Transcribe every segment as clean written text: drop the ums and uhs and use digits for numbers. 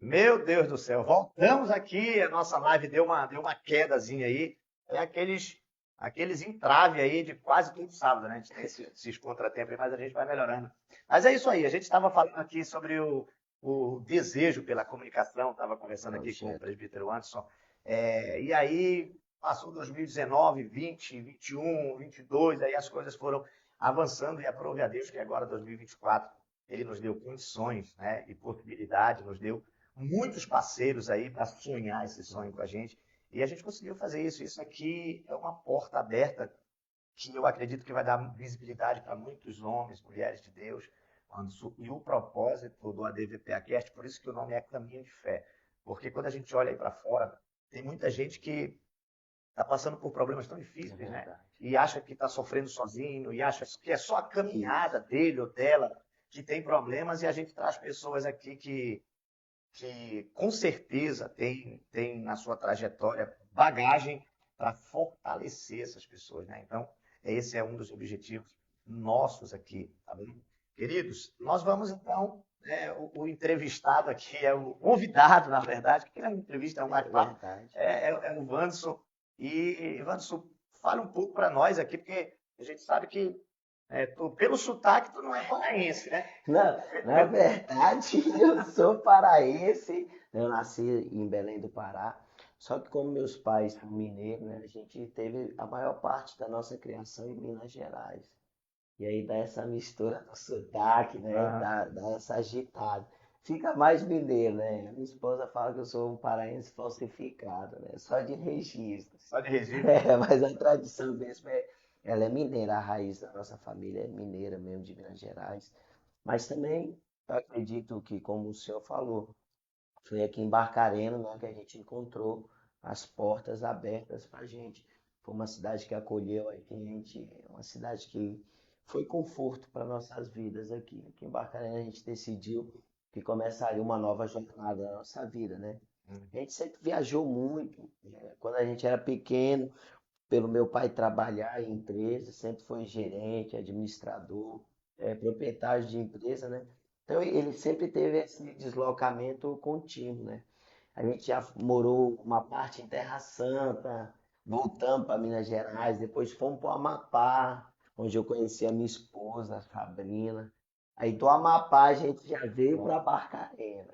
Meu Deus do céu, voltamos aqui, a nossa live deu uma quedazinha aí. É aqueles entrave aí de quase todo sábado, né? A gente tem esses contratempos aí, mas a gente vai melhorando. Mas é isso aí, a gente estava falando aqui sobre o desejo pela comunicação, estava conversando aqui com o Projeto. presbítero Anderson. E aí passou 2019, 20, 21, 22, aí as coisas foram avançando e aprove a Deus que agora 2024 ele nos deu condições, né, e possibilidade, nos deu muitos parceiros aí para sonhar esse sonho com a gente. E a gente conseguiu fazer isso. Isso aqui é uma porta aberta que eu acredito que vai dar visibilidade para muitos homens, mulheres de Deus. E o propósito do ADVPAcast, por isso que o nome é Caminho de Fé. Porque quando a gente olha aí para fora, tem muita gente que está passando por problemas tão É difíceis, né? verdade. E acha que está sofrendo sozinho, e acha que é só a Isso. caminhada dele ou dela que tem problemas, e a gente traz pessoas aqui que com certeza tem na sua trajetória bagagem para fortalecer essas pessoas, né? Então, esse é um dos objetivos nossos aqui, tá bom? Queridos, nós vamos então, o entrevistado aqui é o convidado, na verdade, porque é uma entrevista, é um É bate-papo, verdade. é o Wanderson. E, Wanderson, fala um pouco para nós aqui, porque a gente sabe que, pelo sotaque, tu não é paraense, né? Não, na verdade, eu sou paraense. Eu nasci em Belém do Pará. Só que como meus pais são mineiros, né, a gente teve a maior parte da nossa criação em Minas Gerais. E aí dá essa mistura do sotaque, né? Aham. Dá essa agitada. Fica mais mineiro, né? Minha esposa fala que eu sou um paraense falsificado, né? Só de registros. Só de registro. É, mas a tradição mesmo ela é mineira, a raiz da nossa família é mineira mesmo, de Minas Gerais. Mas também eu acredito que, como o senhor falou, foi aqui em Barcarena, né, que a gente encontrou as portas abertas para a gente. Foi uma cidade que acolheu a gente, uma cidade que foi conforto para nossas vidas aqui. Aqui em Barcarena a gente decidiu que começaria uma nova jornada na nossa vida, né? A gente sempre viajou muito, né? Quando a gente era pequeno, pelo meu pai trabalhar em empresa, sempre foi gerente, administrador, proprietário de empresa, né? Então ele sempre teve esse deslocamento contínuo, né? A gente já morou uma parte em Terra Santa, voltamos para Minas Gerais, depois fomos para o Amapá, onde eu conheci a minha esposa, a Sabrina. Aí do Amapá a gente já veio para Barcarena.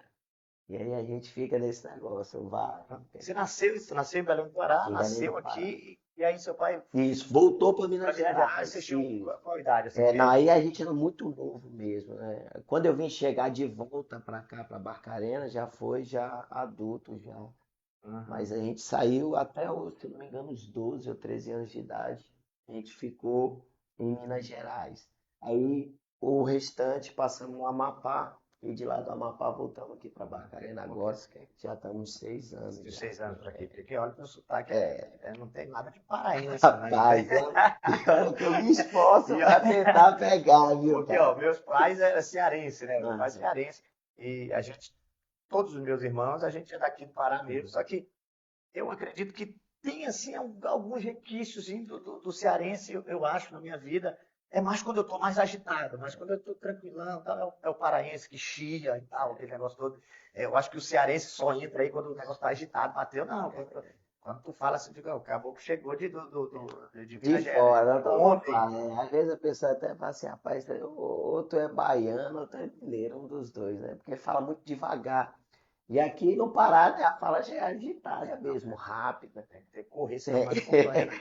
E aí a gente fica nesse negócio, vai. Você nasceu em Belém do Pará, Em Belém do nasceu Pará. aqui, e aí seu pai Isso, voltou para para Minas Minas Gerais, você Gerais. tinha Isso. qual idade assim? É, Tinha... não, aí a gente era muito novo mesmo, né? Quando eu vim chegar de volta para cá, para Barcarena, já foi já adulto já. Aham. Mas a gente saiu até, se não me engano, uns 12 ou 13 anos de idade. A gente ficou em Minas Gerais. Aí o restante passamos no Amapá. E de lá do Amapá voltamos aqui para Barcarena agora. Já estamos 6 anos De já. 6 anos para aqui, porque olha, meu sotaque É, não tem nada de paraense, não. rapaz, e olha que eu me esforço E, para tentar pegar, viu, porque, ó, cara? meus pais eram cearense, né? Meu pai é Aham. cearense, e a gente, todos os meus irmãos, a gente é daqui do Pará mesmo, só que eu acredito que tem, assim, alguns requisitos do cearense, eu acho, na minha vida. É mais quando eu estou mais agitado, mas quando eu estou tranquilão, tal, é o paraense que chia e tal, aquele negócio todo. Eu acho que o cearense só entra aí quando o negócio está agitado, bateu, não. Quando tu fala assim, fica, o caboclo chegou de De Minas Gerais fora, todo mundo ontem. fala, né? Às vezes a pessoa até fala assim, rapaz, ou tu é baiano ou tu é mineiro, um dos dois, né? Porque fala muito devagar. E aqui no Pará, né, a fala já é agitada Não, mesmo, rápida. tem que ter que correr, senão É, não acompanha, né?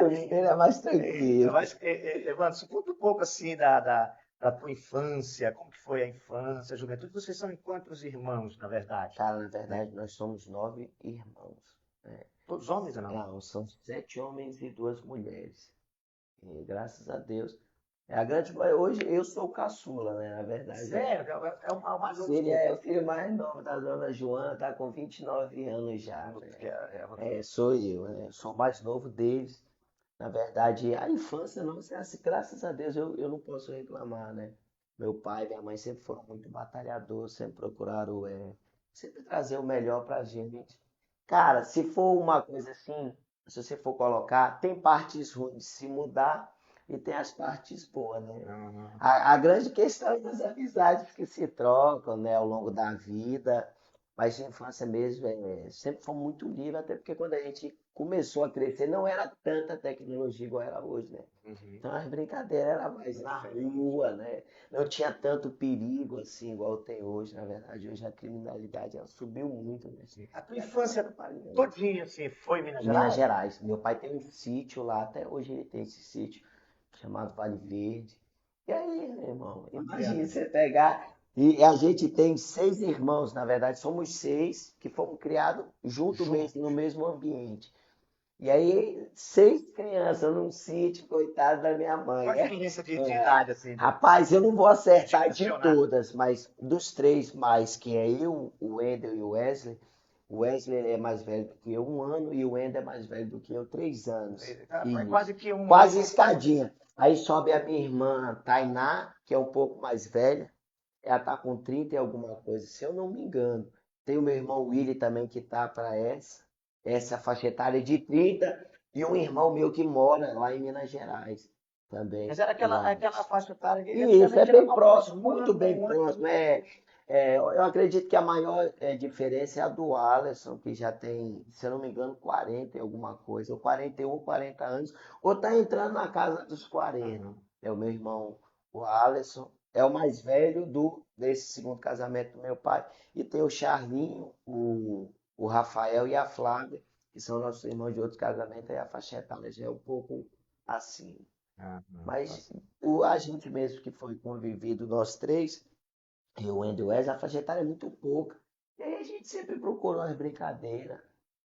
o mineiro é mais Eu tranquilo. acho que, Evandro, conta um pouco assim da tua infância, como que foi a infância, a juventude. Vocês são em quantos irmãos, na verdade? Cara, na Né? verdade, nós somos 9 irmãos, né? Todos homens ou não? Não, são 7 homens e 2 mulheres. E graças a Deus. É a grande maioria. Hoje eu sou o caçula, né? Na verdade, Sério, é o mais novo de ele é todos. o filho mais novo da dona Joana, tá com 29 anos já, né? É, Sou eu, né? Sou o mais novo deles. Na verdade, a infância nossa é assim, graças a Deus eu não posso reclamar, né? Meu pai e minha mãe sempre foram muito batalhadores, sempre procuraram sempre trazer o melhor pra gente. Cara, se for uma coisa assim, se você for colocar, tem partes ruins de se mudar e tem as partes boas, né? uhum. A grande questão é as amizades que se trocam, né, ao longo da vida. Mas a infância mesmo sempre foi muito livre, até porque quando a gente começou a crescer não era tanta tecnologia igual era hoje, né? Uhum. Então as brincadeiras eram mais na rua, né? Não tinha tanto perigo assim igual tem hoje, na verdade. Hoje a criminalidade ela subiu muito, né? Sim. A tua E agora infância tá parando. todinha, assim, foi em Minas Em Minas Gerais? Gerais. Meu pai tem um sítio lá, até hoje ele tem esse sítio chamado Vale Verde. E aí, meu irmão, imagina Bacana. você pegar. E a gente tem 6 irmãos, na verdade, somos 6 que fomos criados junto mesmo, no Juntos. mesmo ambiente. E aí, 6 crianças num sítio, coitado da minha mãe, Qual a né? diferença de É. idade, assim, Rapaz, eu não vou acertar de dimensionar? todas, mas dos 3 mais, que é eu, o Wendel e o Wesley ele é mais velho do que eu 1 ano e o Wendel é mais velho do que eu 3 anos. É Isso. quase que um. Quase escadinha. Aí sobe a minha irmã Tainá, que é um pouco mais velha. Ela tá com 30 e alguma coisa, se eu não me engano. Tem o meu irmão Willy também que tá para essa faixa etária de 30 e um irmão meu que mora lá em Minas Gerais também, Mas era em aquela Óbidos. faixa etária que E isso é antigamente era bem mal próximo, próximo, muito bem um ano e próximo. pouco. Eu acredito que a maior diferença é a do Alisson, que já tem, se eu não me engano, 40 e alguma coisa, ou 41, 40 anos, ou está entrando na casa dos 40. Aham. É o meu irmão, o Alisson, é o mais velho desse segundo casamento do meu pai. E tem o Charlinho, o Rafael e a Flávia, que são nossos irmãos de outro casamento, aí a faixa etária já é um pouco assim. Aham, tá Mas certo. a gente mesmo que foi convivido, nós 3, eu, o Wendel e o Wesley, a faixa etária é muito pouca. E aí a gente sempre procurou umas brincadeiras.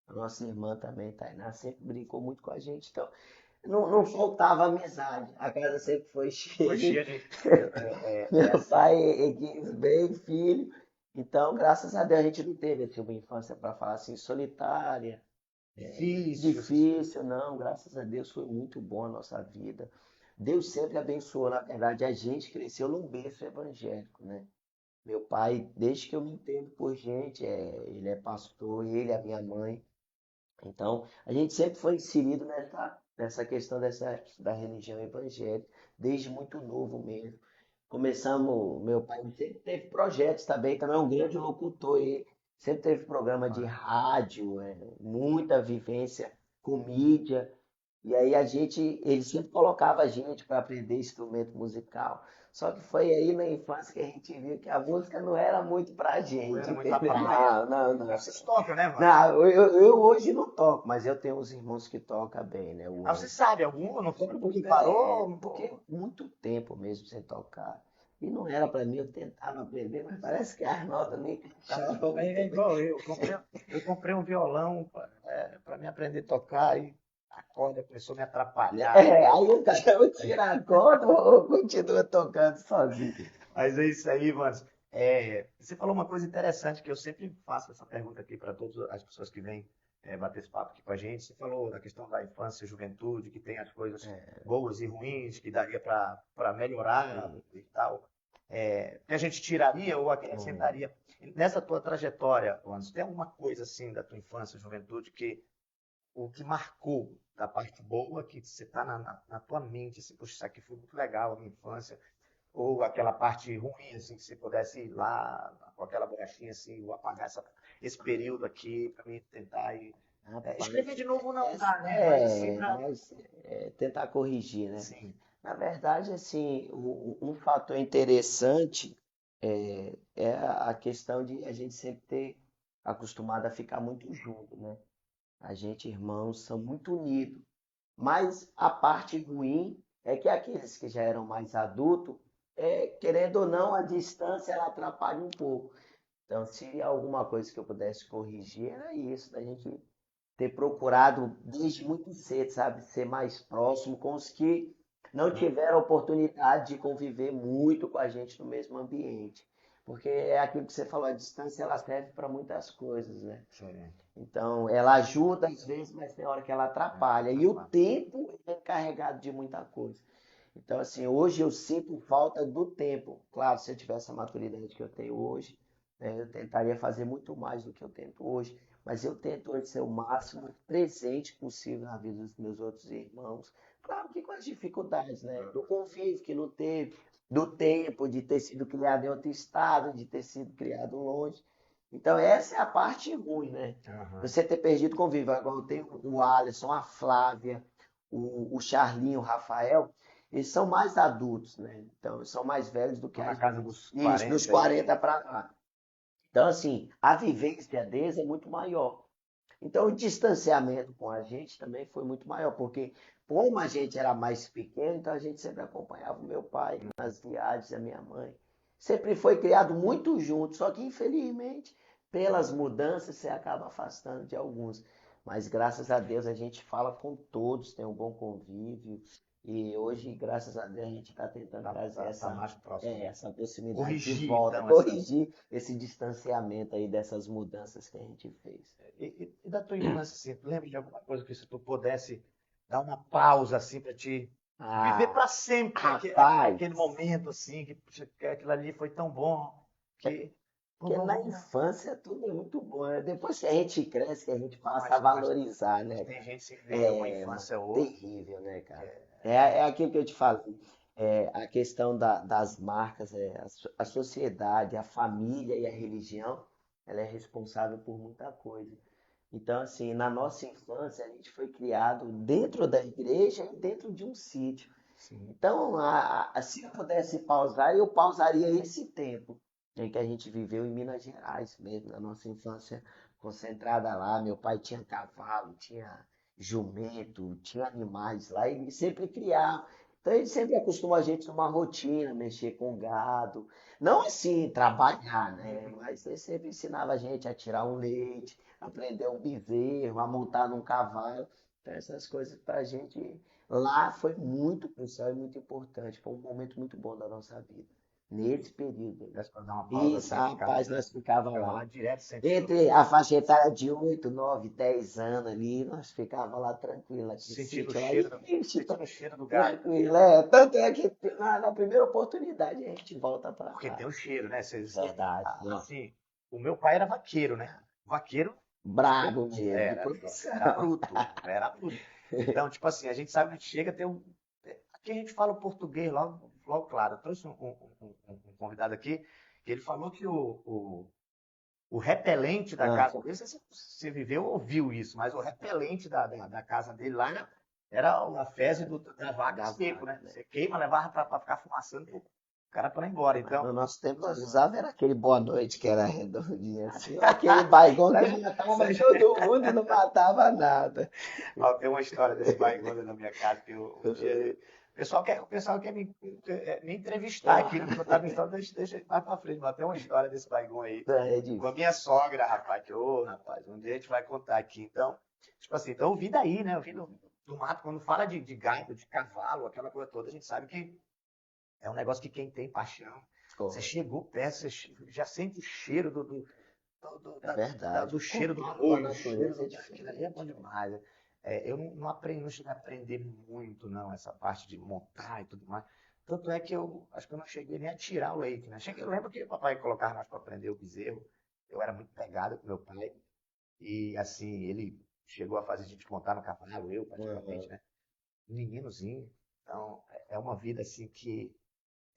A nossa irmã também, Tainá, sempre brincou muito com a gente. Então, não faltava amizade. A casa sempre foi Foi cheia. cheia de. É Meu assim. pai quis bem, filho. Então, graças a Deus, a gente não teve assim, uma infância, para falar assim, solitária, Difícil, essas coisas. difícil, não. Graças a Deus foi muito bom a nossa vida. Deus sempre abençoou, na verdade, a gente cresceu num berço evangélico, né? Meu pai, desde que eu me entendo por gente, ele é pastor, ele, a minha mãe. Então, a gente sempre foi inserido nessa questão da religião evangélica, desde muito novo mesmo. Começamos, meu pai sempre teve projetos também é um grande locutor, ele sempre teve programa de Ah, rádio, muita vivência com mídia. E aí ele sempre colocava a gente para aprender instrumento musical. Só que foi aí na infância que a gente viu que a música não era muito pra não gente, era muito a entendeu? praia. Não, não, não. Mas vocês tocam, né, mano? Não, eu hoje não toco, mas eu tenho uns irmãos que tocam bem, né? O Ah, você Wendel. sabe algum? Não foi porque É, parou? porque muito tempo mesmo sem tocar. E não era pra mim, eu tentava aprender, mas parece que as notas nem encaixavam É muito bem. igual eu. Eu comprei um violão para me aprender a tocar e a corda começou a me atrapalhar. Aí o cara ou tira a corda ou continua tocando sozinho. Mas é isso aí, mano. Você falou uma coisa interessante que eu sempre faço essa pergunta aqui para todas as pessoas que vêm bater esse papo aqui com a gente. Você falou da questão da infância e juventude, que tem as coisas boas e ruins, que daria para melhorar e tal. Que a gente tiraria ou acrescentaria. Nessa tua trajetória, Anderson, tem alguma coisa assim da tua infância e juventude que o que marcou da parte boa que você está na tua mente, assim, poxa, isso aqui foi muito legal, a minha infância, ou aquela parte ruim, assim, que você pudesse ir lá com aquela borrachinha, assim, ou apagar esse período aqui para mim tentar ir. Escrever Rapaz, de novo não dá, né? Mas assim, mas tentar corrigir, né? sim. Na verdade, assim, um fator interessante é a questão de a gente sempre ter acostumado a ficar muito junto, né? A gente, irmãos, são muito unidos. Mas a parte ruim é que aqueles que já eram mais adultos, querendo ou não, a distância ela atrapalha um pouco. Então, se alguma coisa que eu pudesse corrigir, era isso, da gente ter procurado desde muito cedo, sabe, ser mais próximo com os que não tiveram a oportunidade de conviver muito com a gente no mesmo ambiente. Porque é aquilo que você falou, a distância ela serve para muitas coisas, né? Sim. Então, ela ajuda às vezes, mas tem hora que ela atrapalha. E o tempo é encarregado de muita coisa. Então, assim, hoje eu sinto falta do tempo. Claro, se eu tivesse a maturidade que eu tenho hoje, né, eu tentaria fazer muito mais do que eu tento hoje. Mas eu tento hoje ser o máximo presente possível na vida dos meus outros irmãos. Claro que com as dificuldades, né? Do convívio que não teve, do tempo de ter sido criado em outro estado, de ter sido criado longe. Então, essa é a parte ruim, né? Aham. Você ter perdido convívio. Agora, eu tenho o Alisson, a Flávia, o Charlinho, o Rafael, eles são mais adultos, né? Então, eles são mais velhos do que Tô a na casa gente. dos Isso, dos 40 aí. 40 para lá. Então, assim, a vivência deles é muito maior. Então, o distanciamento com a gente também foi muito maior, porque como a gente era mais pequeno, então a gente sempre acompanhava o meu pai nas viagens, a minha mãe. Sempre foi criado muito junto, só que infelizmente, pelas mudanças, você acaba afastando de alguns. Mas graças a Deus a gente fala com todos, tem um bom convívio. E hoje, graças a Deus, a gente está tentando trazer Tá mais próximo, né? essa proximidade de Corrigir, volta, então, essa. corrigir esse distanciamento aí dessas mudanças que a gente fez. E da tua infância, assim, tu lembra de alguma coisa que se tu pudesse dar uma pausa, assim, para te viver Ah, para sempre rapaz, aquele momento, assim, que puxa, que aquilo ali foi tão bom, que porque na vamos infância tudo é muito bom, né? Depois que a gente cresce, que a gente dar passa a valorizar, mas né? tem gente que viveu uma É infância outra. terrível, né, cara? É aquilo que eu te falei. A questão das marcas, a sociedade, a família e a religião, ela é responsável por muita coisa. Então, assim, na nossa infância, a gente foi criado dentro da igreja e dentro de um sítio. Sim, Então, se eu pudesse pausar, eu pausaria esse tempo em que a gente viveu em Minas Gerais mesmo, na nossa infância concentrada lá. Meu pai tinha cavalo, tinha jumento, tinha animais lá, e ele sempre criava. Então, ele sempre acostumou a gente numa rotina, mexer com gado. Não assim, trabalhar, né? Mas ele sempre ensinava a gente a tirar um leite, aprender um bezerro, a montar num cavalo. Então, essas coisas pra gente lá foi muito crucial e muito importante. Foi um momento muito bom da nossa vida. Nesse período. desse para dar uma pausa Isso, assim, rapaz, nós ficava ficava lá lá. direto, sentindo, Entre a faixa etária de 8, 9, 10 anos ali, nós ficava lá tranquilo, aquele sentindo o sítio lá. cheiro, Ixi, sentindo o cheiro do gado. tranquilo, é. Tanto é que na primeira oportunidade a gente volta pra Porque lá. tem o cheiro, né? Verdade, não. Assim, o meu pai era vaqueiro, né? Vaqueiro Brabo mesmo, de era produção. bruto, era bruto. Então, tipo assim, a gente sabe que chega, tem um. Aqui a gente fala o português logo claro. Eu trouxe um convidado aqui, que ele falou que o repelente da Ah, casa dele, não sei se você viveu ou ouviu isso, mas o repelente da casa dele lá era a fezes da vaca da seco, vaca, né? né? Você queima, levava para ficar fumaçando, o cara para ir embora. Mas Então, no nosso tempo nós usava era aquele boa noite que era redondinho assim, ou aquele baigão que matava todo mundo e não matava nada. ó, tem uma história desse bairro na minha casa que um dia. O pessoal quer me entrevistar aqui, me contar minha história, deixa mais pra frente. Mas tem uma história desse bairro aí É com a difícil. minha sogra, rapaz. Que, ô, rapaz, um dia a gente vai contar aqui. Então, tipo assim, então eu vi daí, né? Eu vi do mato, quando fala de gado, de cavalo, aquela coisa toda, a gente sabe que é um negócio que quem tem paixão. Você chegou perto, você já sente o cheiro do, do, É da- verdade. do O cheiro do contato com a boi, o cheiro natureza é aquilo ali é bom diferente. demais. Eu não aprendi, não cheguei a aprender muito, não, essa parte de montar e tudo mais. Tanto é que eu acho que eu não cheguei nem a tirar o leite, né? Eu lembro que o papai colocava nós para aprender o bezerro. Eu era muito pegado com meu pai. E assim, ele chegou a fazer a gente montar no cavalo, eu Aham. praticamente, né? Meninozinho. Então, é uma vida assim que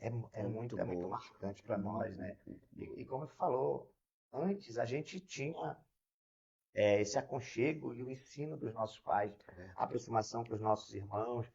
Muito é muito boa. marcante para nós, né? E como você falou, antes a gente tinha esse aconchego e o ensino dos nossos pais, a aproximação com os nossos irmãos.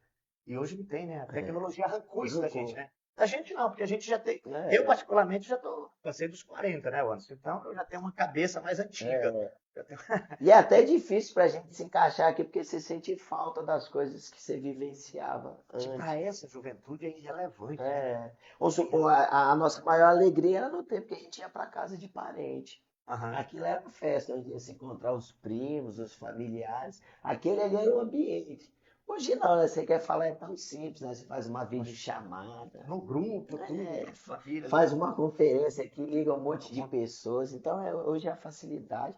E hoje não tem, né? A É. tecnologia arrancou isso da gente, Arrancou. né? Da gente não, porque a gente já tem. Eu, É, particularmente, já passei dos 40, né, Anderson? Então eu já tenho uma cabeça mais antiga. é. Já tenho- E é até difícil pra gente se encaixar aqui, porque você sente falta das coisas que você vivenciava que antes. para essa juventude é irrelevante, né? É, vamos supor, a nossa maior alegria era no tempo que a gente ia para casa de parente. Aham. Aquilo era uma festa, onde ia se encontrar os primos, os familiares. Aquele ali era o ambiente. Hoje não, né? Você quer falar, é tão simples, né? Você faz uma videochamada, No grupo, tudo, é, família ali. faz uma conferência aqui, liga um monte de Uma- pessoas. Então, hoje a facilidade.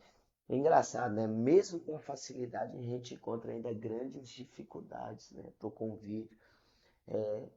É engraçado, né? Mesmo com a facilidade, a gente encontra ainda grandes dificuldades, né? Pro convívio.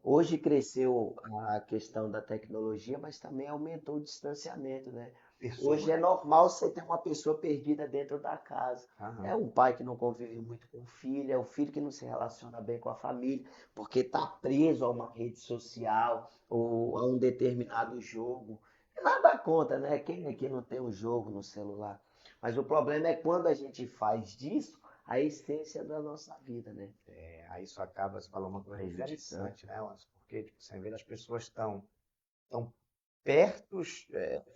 Hoje cresceu a questão da tecnologia, mas também aumentou o distanciamento, né? Hoje Pessoa. é normal você ter uma pessoa perdida dentro da casa. É Aham. um pai que não convive muito com o filho, é o filho que não se relaciona bem com a família, porque está preso a uma rede social ou a um determinado jogo. Nada contra, né? Quem aqui não tem um jogo no celular? Mas o problema é quando a gente faz disso a essência da nossa vida, né? Aí isso acaba, você falou uma coisa Prejudicando. interessante, né, Anderson? Porque tipo, você vê as pessoas tão perto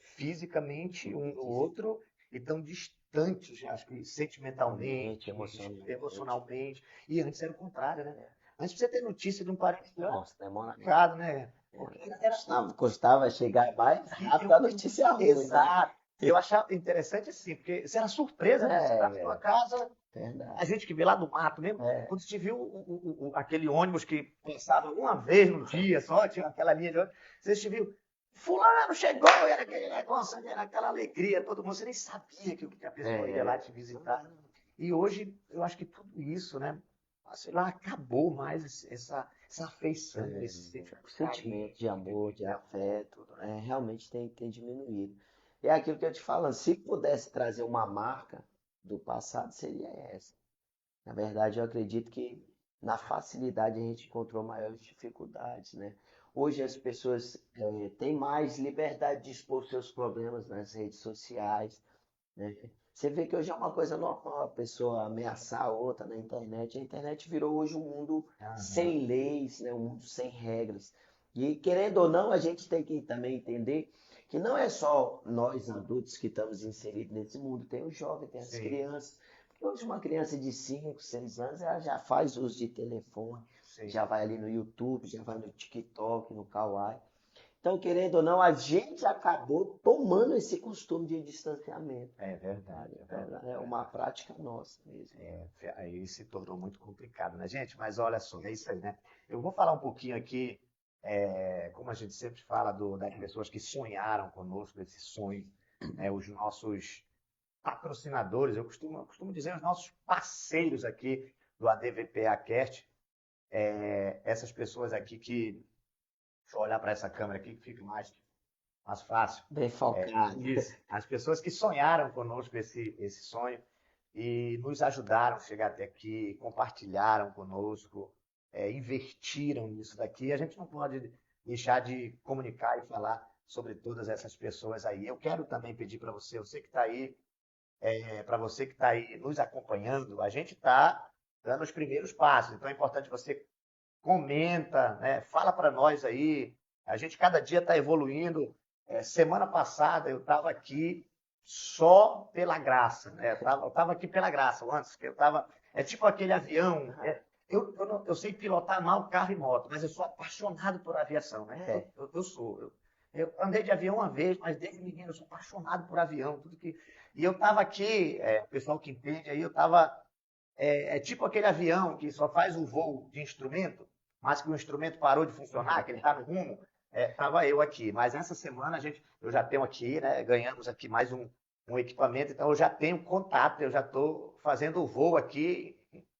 fisicamente um do outro e tão distantes, acho que Mentalmente, sentimentalmente, emocionalmente. emocionalmente. E antes era o contrário, né? Antes você ter notícia de um parente era Nossa, demora muito. complicado, né? Porque era Custava chegar mais e rápido a notícia ruim, né? exato. Eu achava interessante assim, porque isso era surpresa, né? Você tá na sua É, casa, a verdade. gente que vê lá do mato mesmo, É, quando você viu aquele ônibus que passava uma vez no dia só, tinha aquela linha de ônibus, você te viu, fulano chegou, e era aquele negócio, era aquela alegria, todo mundo, você nem sabia que a pessoa ia lá te visitar. E hoje, eu acho que tudo isso, né, sei lá, acabou mais essa afeição, esse o carinho. sentimento de amor, de afeto, realmente tem diminuído. E é aquilo que eu te falando, se pudesse trazer uma marca do passado, seria essa. Na verdade, eu acredito que na facilidade a gente encontrou maiores dificuldades, né? Hoje as pessoas têm mais liberdade de expor seus problemas nas redes sociais, né? Você vê que hoje é uma coisa normal a pessoa ameaçar a outra na internet. A internet virou hoje um mundo Aham. sem leis, né? Um mundo sem regras. E querendo ou não, a gente tem que também entender que não é só nós adultos que estamos inseridos nesse mundo, tem os jovens, tem as Sim, crianças. Porque hoje uma criança de 5, 6 anos, ela já faz uso de telefone, sim. já vai ali no YouTube, já vai no TikTok, no Kawaii. Então, querendo ou não, a gente acabou tomando esse costume de distanciamento. É verdade, Sabe? é Então, verdade. é uma prática nossa mesmo. Aí se tornou muito complicado, né, gente? Mas olha só, é isso aí, né? Eu vou falar um pouquinho aqui, como a gente sempre fala das pessoas que sonharam conosco, esse sonho, né? Os nossos patrocinadores, eu costumo dizer os nossos parceiros aqui do ADVPA Cast, essas pessoas aqui que, deixa eu olhar para essa câmera aqui que fica mais fácil. Bem focado. Isso. As pessoas que sonharam conosco esse sonho e nos ajudaram a chegar até aqui, compartilharam conosco, investiram nisso daqui. A gente não pode deixar de comunicar e falar sobre todas essas pessoas aí. Eu quero também pedir para você que está aí, para você que está aí nos acompanhando, a gente está dando os primeiros passos. Então é importante você comenta, né? Fala para nós aí. A gente cada dia está evoluindo. Semana passada eu estava aqui só pela graça, né? Eu tava aqui pela graça, antes que eu estava. É tipo aquele avião. Eu sei pilotar mal carro e moto, mas eu sou apaixonado por aviação, né? Eu sou. Eu andei de avião uma vez, mas desde menino eu sou apaixonado por avião, tudo que. E eu estava aqui, o pessoal que entende aí, eu estava tipo aquele avião que só faz o voo de instrumento, mas que o instrumento parou de funcionar, que ele está no rumo. Estava eu aqui. Mas essa semana eu já tenho aqui, né? Ganhamos aqui mais um equipamento, então eu já tenho contato, eu já estou fazendo o voo aqui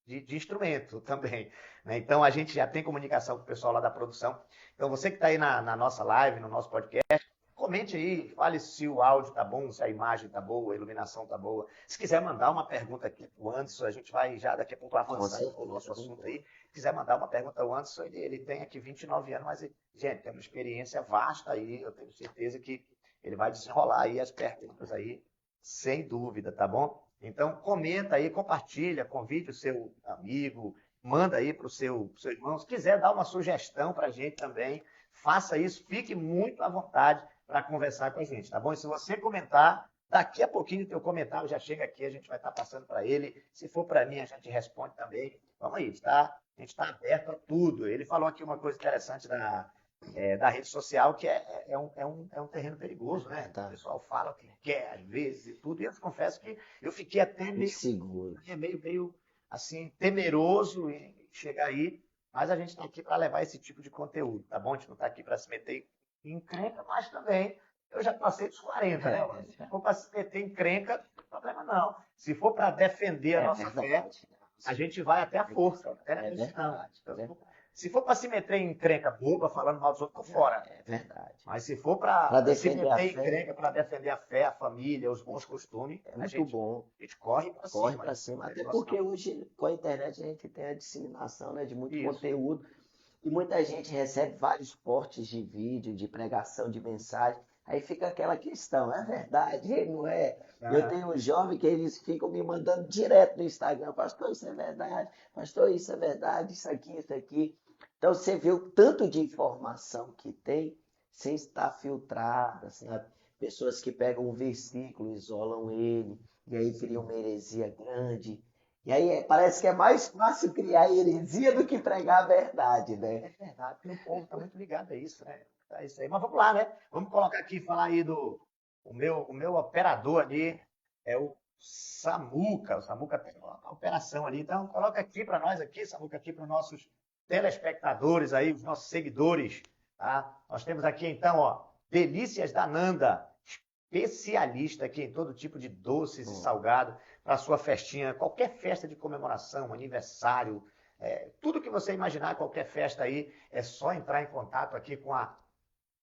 de instrumento também. Né? Então a gente já tem comunicação com o pessoal lá da produção. Então você que está aí na nossa live, no nosso podcast, comente aí, fale se o áudio tá bom, se a imagem tá boa, a iluminação tá boa. Se quiser mandar uma pergunta aqui pro Anderson, a gente vai já daqui a pouco avançando com o nosso assunto aí. Se quiser mandar uma pergunta ao Anderson, ele tem aqui 29 anos, mas, gente, tem uma experiência vasta aí, eu tenho certeza que ele vai desenrolar aí as perguntas aí, sem dúvida, tá bom? Então, comenta aí, compartilha, convide o seu amigo, manda aí pro seu irmão. Se quiser dar uma sugestão pra gente também, faça isso, fique muito à vontade para conversar com a gente, tá bom? E se você comentar, daqui a pouquinho o teu comentário já chega aqui, a gente vai estar passando para ele. Se for para mim, a gente responde também. Vamos aí, tá? A gente está aberto a tudo. Ele falou aqui uma coisa interessante da rede social, que é um terreno perigoso, né? Tá. O pessoal fala o que quer, às vezes, e tudo. E eu confesso que eu fiquei até Inseguro. meio assim, temeroso em chegar aí, mas a gente está aqui para levar esse tipo de conteúdo, tá bom? A gente não está aqui para se meter em encrenca, mas também eu já passei dos 40, né? Se for para se meter em encrenca, não tem problema não. Se for para defender a nossa fé, a gente vai até a força. É verdade. Se for para se meter em encrenca boba, falando mal dos outros, tô fora. É verdade. Mas se for para se defender meter a em fé, encrenca, para defender a fé, a família, os bons costumes, é muito bom. a gente corre para Corre cima. para cima. Não tem Até negócio porque não. hoje, com a internet, a gente tem a disseminação, né, de muito Isso. conteúdo. E muita gente recebe vários portes de vídeo, de pregação, de mensagem. Aí fica aquela questão, é verdade, não é? Eu Aham. tenho um jovem que eles ficam me mandando direto no Instagram, pastor, isso é verdade, pastor, isso é verdade, isso aqui, isso aqui. Então você vê o tanto de informação que tem sem estar filtrada, sabe? Pessoas que pegam um versículo, isolam ele, e aí criam uma heresia grande. E aí parece que é mais fácil criar heresia do que pregar a verdade, É né? verdade, porque o povo está muito ligado a isso, né? É isso aí. Mas vamos lá, né? Vamos colocar aqui, falar aí do. O meu operador ali é o Samuca. O Samuca tem uma operação ali. Então, coloca aqui para nós, aqui, Samuca, aqui para os nossos telespectadores aí, os nossos seguidores. Tá? Nós temos aqui, então, ó, Delícias da Nanda, especialista aqui em todo tipo de doces e Hum. salgado para sua festinha, qualquer festa de comemoração, aniversário, tudo que você imaginar, qualquer festa aí, é só entrar em contato aqui com a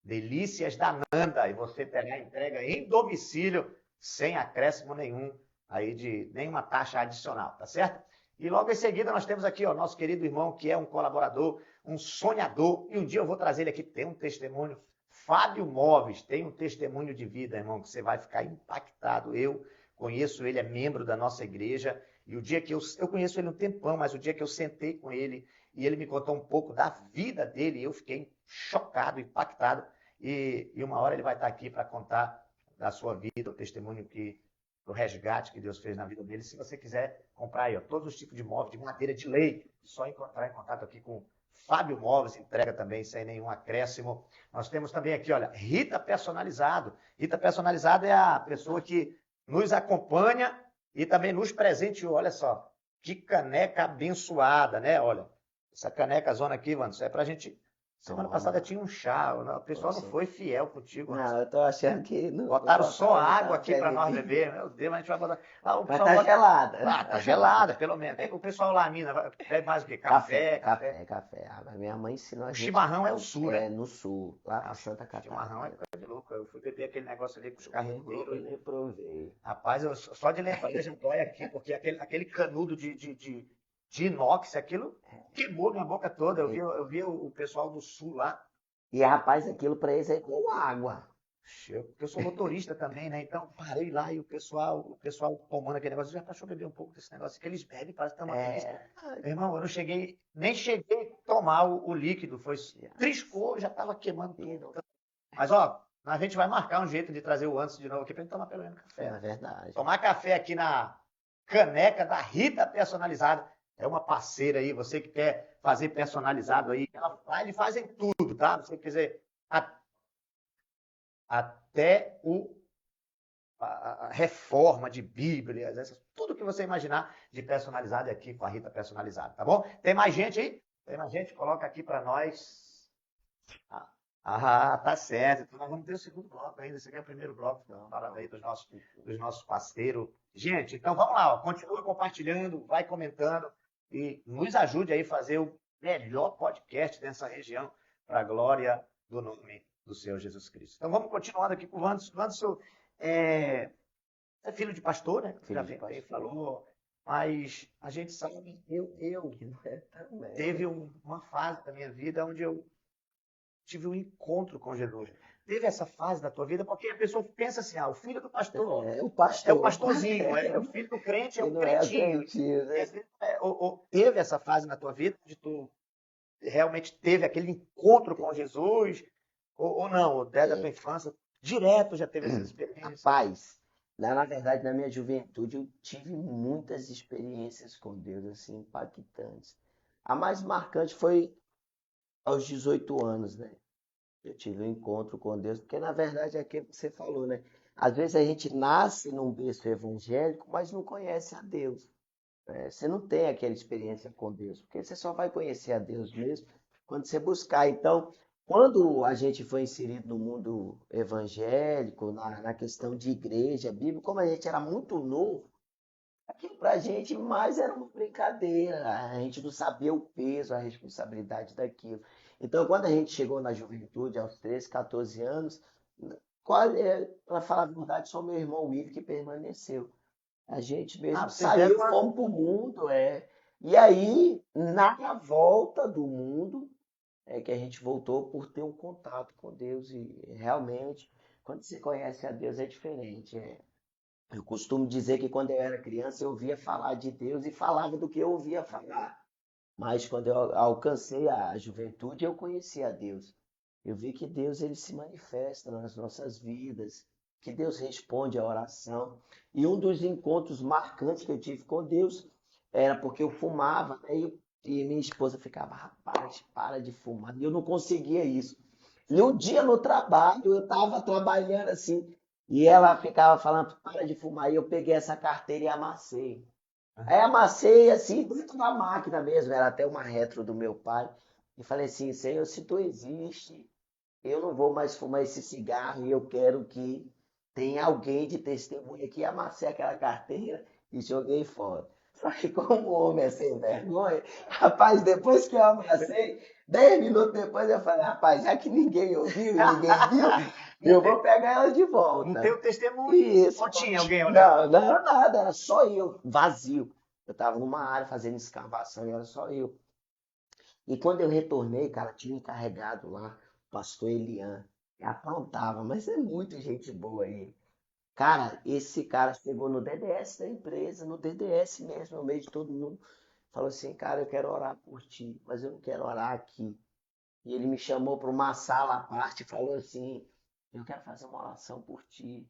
Delícias da Nanda e você terá a entrega em domicílio sem acréscimo nenhum aí de nenhuma taxa adicional, tá certo? E logo em seguida nós temos aqui o nosso querido irmão que é um colaborador, um sonhador, e um dia eu vou trazer ele aqui, tem um testemunho, Fábio Móveis, tem um testemunho de vida, irmão, que você vai ficar impactado. Eu conheço ele, é membro da nossa igreja, e o dia que eu conheço ele um tempão, mas o dia que eu sentei com ele e ele me contou um pouco da vida dele, eu fiquei chocado, impactado, e uma hora ele vai estar aqui para contar da sua vida, o testemunho do resgate que Deus fez na vida dele. Se você quiser comprar aí, ó, todos os tipos de móveis, de madeira de lei, só entrar em contato aqui com Fábio Móveis, entrega também sem nenhum acréscimo. Nós temos também aqui, olha, Rita Personalizado. Rita Personalizado é a pessoa que nos acompanha e também nos presenteou. Olha só, que caneca abençoada, né? Olha, essa caneca zona aqui, mano, isso é pra gente. Semana passada Toma. tinha um chá, o pessoal não Poxa. foi fiel contigo. Não, eu tô achando que não Botaram só botaram água aqui café para em nós mim. beber. Meu Deus, a gente vai botar. Ah, o Mas pessoal tá bota. gelada. Ah, tá gelada, pelo menos. O pessoal lá, mina, bebe mais o quê? Café, café. Café. A minha mãe ensinou a O gente chimarrão é o sul, né? no sul, lá Ah, pra Santa chimarrão é Catarina. coisa de louco. Eu fui beber aquele negócio ali com os Eu carreteiros. reprovei. Rapaz, só de lembrar já dói aqui, porque aquele canudo de inox, aquilo queimou minha boca toda. Eu vi o pessoal do sul lá. E rapaz, aquilo pra eles é igual água. Porque eu sou motorista também, né? Então parei lá e o pessoal tomando aquele negócio. Já deixa eu beber um pouco desse negócio que eles bebem, parece que estão uma delícia. É. Meu irmão, eu não cheguei, nem cheguei a tomar o líquido. Foi, triscou, já estava queimando tudo. Mas, ó, a gente vai marcar um jeito de trazer o Anderson de novo aqui pra gente tomar pelo menos É café. verdade. Tomar café aqui na caneca da Rita Personalizada. É uma parceira aí, você que quer fazer personalizado aí. Eles fazem tudo, tá? Se você quiser, até a reforma de Bíblias, tudo que você imaginar de personalizado é aqui com a Rita Personalizada, tá bom? Tem mais gente aí? Tem mais gente? Coloca aqui para nós. Tá certo. Então nós vamos ter o segundo bloco ainda. Esse aqui é o primeiro bloco. Então, falando aí dos nossos parceiros. Gente, então vamos lá. Ó. Continua compartilhando, vai comentando e nos ajude aí a fazer o melhor podcast dessa região para a glória do nome do Senhor Jesus Cristo. Então vamos continuando aqui com o Wanderson. O Wanderson é filho de pastor, né? Filho Já de bem pastor. falou. Mas a gente sabe, eu Também. teve uma fase da minha vida onde eu tive um encontro com Jesus. Teve essa fase da tua vida, porque a pessoa pensa assim, o filho do pastor É o é o pastor. pastorzinho, o filho do crente é Que o não é crentinho. crentio, né? Ou teve essa fase na tua vida, onde tu realmente teve aquele encontro com Jesus, ou não, ou desde a tua infância, direto já teve essa experiência. Rapaz, na verdade, na minha juventude, eu tive muitas experiências com Deus, assim, impactantes. A mais marcante foi aos 18 anos, né? Eu tive um encontro com Deus, porque na verdade é aquilo que você falou, né? Às vezes a gente nasce num berço evangélico, mas não conhece a Deus. Né? Você não tem aquela experiência com Deus, porque você só vai conhecer a Deus mesmo quando você buscar. Então, quando a gente foi inserido no mundo evangélico, na questão de igreja, Bíblia, como a gente era muito novo, aquilo pra gente mais era uma brincadeira, a gente não sabia o peso, a responsabilidade daquilo. Então, quando a gente chegou na juventude, aos 13, 14 anos, para falar a verdade, só meu irmão Willi que permaneceu. A gente mesmo Vocês deram saiu, fomos pro mundo, E aí, na volta do mundo, é que a gente voltou por ter um contato com Deus e realmente quando você conhece a Deus é diferente. Eu costumo dizer que quando eu era criança eu ouvia falar de Deus e falava do que eu ouvia falar. Mas quando eu alcancei a juventude, eu conheci a Deus. Eu vi que Deus ele se manifesta nas nossas vidas, que Deus responde à oração. E um dos encontros marcantes que eu tive com Deus era porque eu fumava, né? E minha esposa ficava, rapaz, para de fumar. E eu não conseguia isso. E um dia no trabalho, eu estava trabalhando assim, e ela ficava falando, para de fumar. E eu peguei essa carteira e amassei. Aí amassei assim, dentro da máquina mesmo, era até uma retro do meu pai. E falei assim, Senhor, se tu existe, eu não vou mais fumar esse cigarro e eu quero que tenha alguém de testemunha aqui. Amassei aquela carteira e joguei fora. Só que como o homem é sem vergonha, rapaz, depois que eu amassei, 10 minutos depois eu falei, rapaz, já que ninguém ouviu e ninguém viu, eu vou pegar ela de Não volta. tem o testemunho. Isso. Ou tinha alguém olhando? Não, não era nada, era só eu, vazio. Eu estava numa área fazendo escavação e era só eu. E quando eu retornei, cara, tinha um encarregado lá, o pastor Elian, que aprontava, mas é muito gente boa aí. Cara, esse cara chegou no DDS da empresa, no DDS mesmo, no meio de todo mundo, falou assim, cara, eu quero orar por ti, mas eu não quero orar aqui. E ele me chamou para uma sala à parte e falou assim, eu quero fazer uma oração por ti.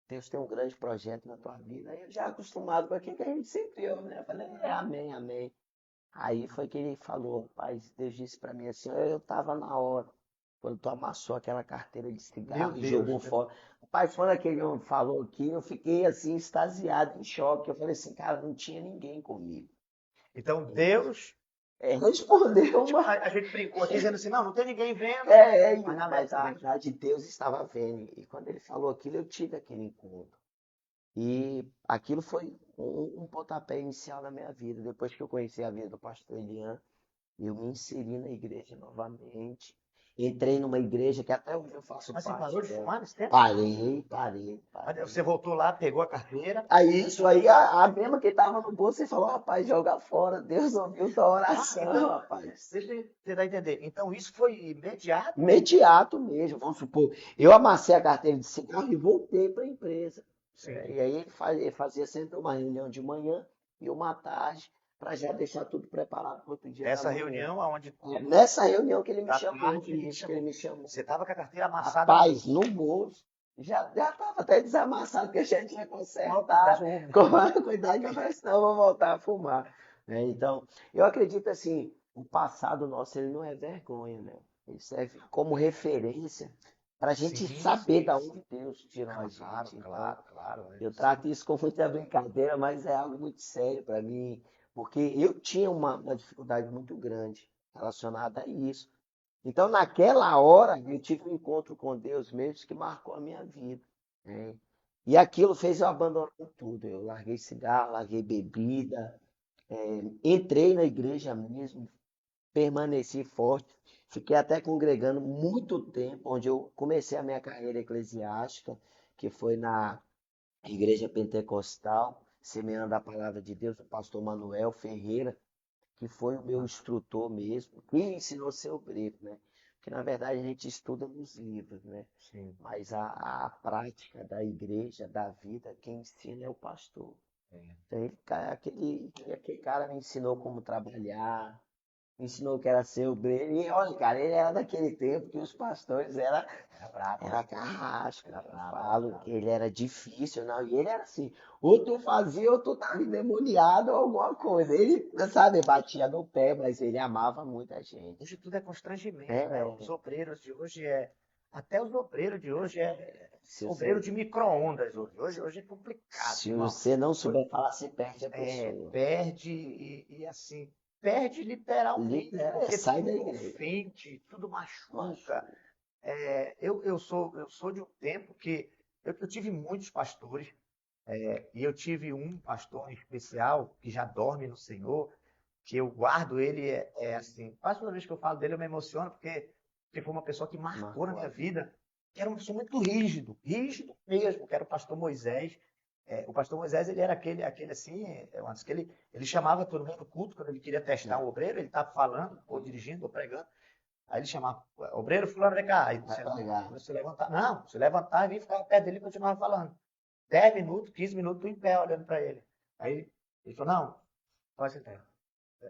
Deus tem um grande projeto na tua vida. Aí eu já acostumado com aquilo que a gente sempre ouve, né? Eu falei, amém, amém. Aí foi que ele falou, pai, Deus disse pra mim assim, eu tava na hora, quando tu amassou aquela carteira de Meu cigarro e Deus. jogou fora. Pai, quando aquele homem falou aqui, eu fiquei assim, extasiado, em choque. Eu falei assim, cara, não tinha ninguém comigo. Então Deus, Respondeu tipo, uma. a gente brincou aqui dizendo assim, não tem ninguém vendo, mas na Mas na verdade, verdade Deus estava vendo. E quando ele falou aquilo, eu tive aquele encontro. E aquilo foi um pontapé inicial na minha vida. Depois que eu conheci a vida do pastor Elian, eu me inseri na igreja novamente. Entrei numa igreja que até hoje eu faço mas você parte parou de dela. fumar nesse tempo? Parei. Aí você voltou lá, pegou a carteira. Aí isso aí, a mesma que estava no bolso, você falou, rapaz, joga fora. Deus ouviu tua oração, Então, rapaz. deixa eu tentar entender. Então isso foi imediato? Imediato mesmo, vamos supor. Eu amassei a carteira de cigarro e voltei para a empresa. Sim. E aí ele fazia sempre uma reunião de manhã e uma tarde, para já deixar tudo preparado para outro dia da Essa manhã. reunião onde Nessa reunião que ele me da chamou, tarde ele te isso que ele chamou. me chamou. Você estava com a carteira amassada Rapaz, no no bolso. Já tava até desamassado, porque a gente tinha consertado. bolso. Cuidado que eu falei, senão eu vou voltar a fumar. Então, eu acredito assim, o passado nosso ele não é vergonha, né? Ele serve como referência para a gente Sim, saber sim, da sim. onde Deus tirou a Claro, gente. Então, claro. eu trato isso com muita brincadeira, mas é algo muito sério para mim, porque eu tinha uma dificuldade muito grande relacionada a isso. Então, naquela hora, eu tive um encontro com Deus mesmo que marcou a minha vida, né? E aquilo fez eu abandonar tudo. Eu larguei cigarro, larguei bebida, entrei na igreja mesmo, permaneci forte. Fiquei até congregando muito tempo, onde eu comecei a minha carreira eclesiástica, que foi na Igreja Pentecostal, semeando a palavra de Deus, o pastor Manuel Ferreira, que foi o meu instrutor mesmo, que me ensinou a ser obreiro, né? Porque na verdade a gente estuda nos livros, né? Sim. Mas a prática da igreja, da vida, quem ensina é o pastor. Então, aquele cara me ensinou como trabalhar, me ensinou que era ser obreiro. E olha, cara, ele era daquele tempo que os pastores era carrasco, Era eu bravo, falo que ele era difícil, não, e ele era assim, ou tu fazia ou tu tava endemoniado ou alguma coisa. Ele, sabe, batia no pé, mas ele amava muita gente. Hoje tudo é constrangimento, né? É, Os obreiros de hoje é. Até os obreiros de hoje é se obreiro você, de micro-ondas hoje. Hoje é complicado, se irmão. você não souber falar, você perde a pessoa. Perde e assim, perde literalmente, porque Sai da tudo igreja. ofende, tudo machuca. Macho. Eu sou de um tempo que eu tive muitos pastores, e eu tive um pastor em especial que já dorme no Senhor, que eu guardo ele, assim, quase toda vez que eu falo dele eu me emociono, porque foi uma pessoa que marcou na Marcou a minha vida. vida, que era uma pessoa muito rígido mesmo, que era o pastor Moisés. O pastor Moisés, ele era aquele assim, antes que ele chamava todo mundo no culto, quando ele queria testar um obreiro, ele estava falando, ou dirigindo, ou pregando. Aí ele chamava, obreiro fulano, vem cá. Aí Vai pagar. você levantar. Não, você levantar e vir ficar perto dele e continuava falando. 10 minutos, 15 minutos, tu em pé olhando para ele. Aí ele falou, não, pode sentar.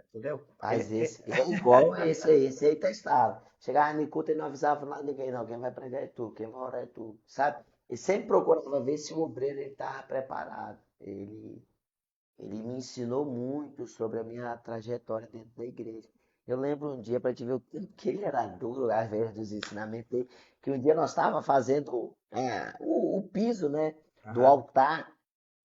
Entendeu? Mas é igual esse aí testava. Chegava no culto e não avisava lá ninguém, não. Quem vai pregar é tu, quem vai orar é tu, sabe? E sempre procurava ver se o obreiro estava preparado. Ele me ensinou muito sobre a minha trajetória dentro da igreja. Eu lembro um dia, para te ver o tanto que ele era duro, às vezes, dos ensinamentos dele, que um dia nós estávamos fazendo o piso, né, do Aham. altar.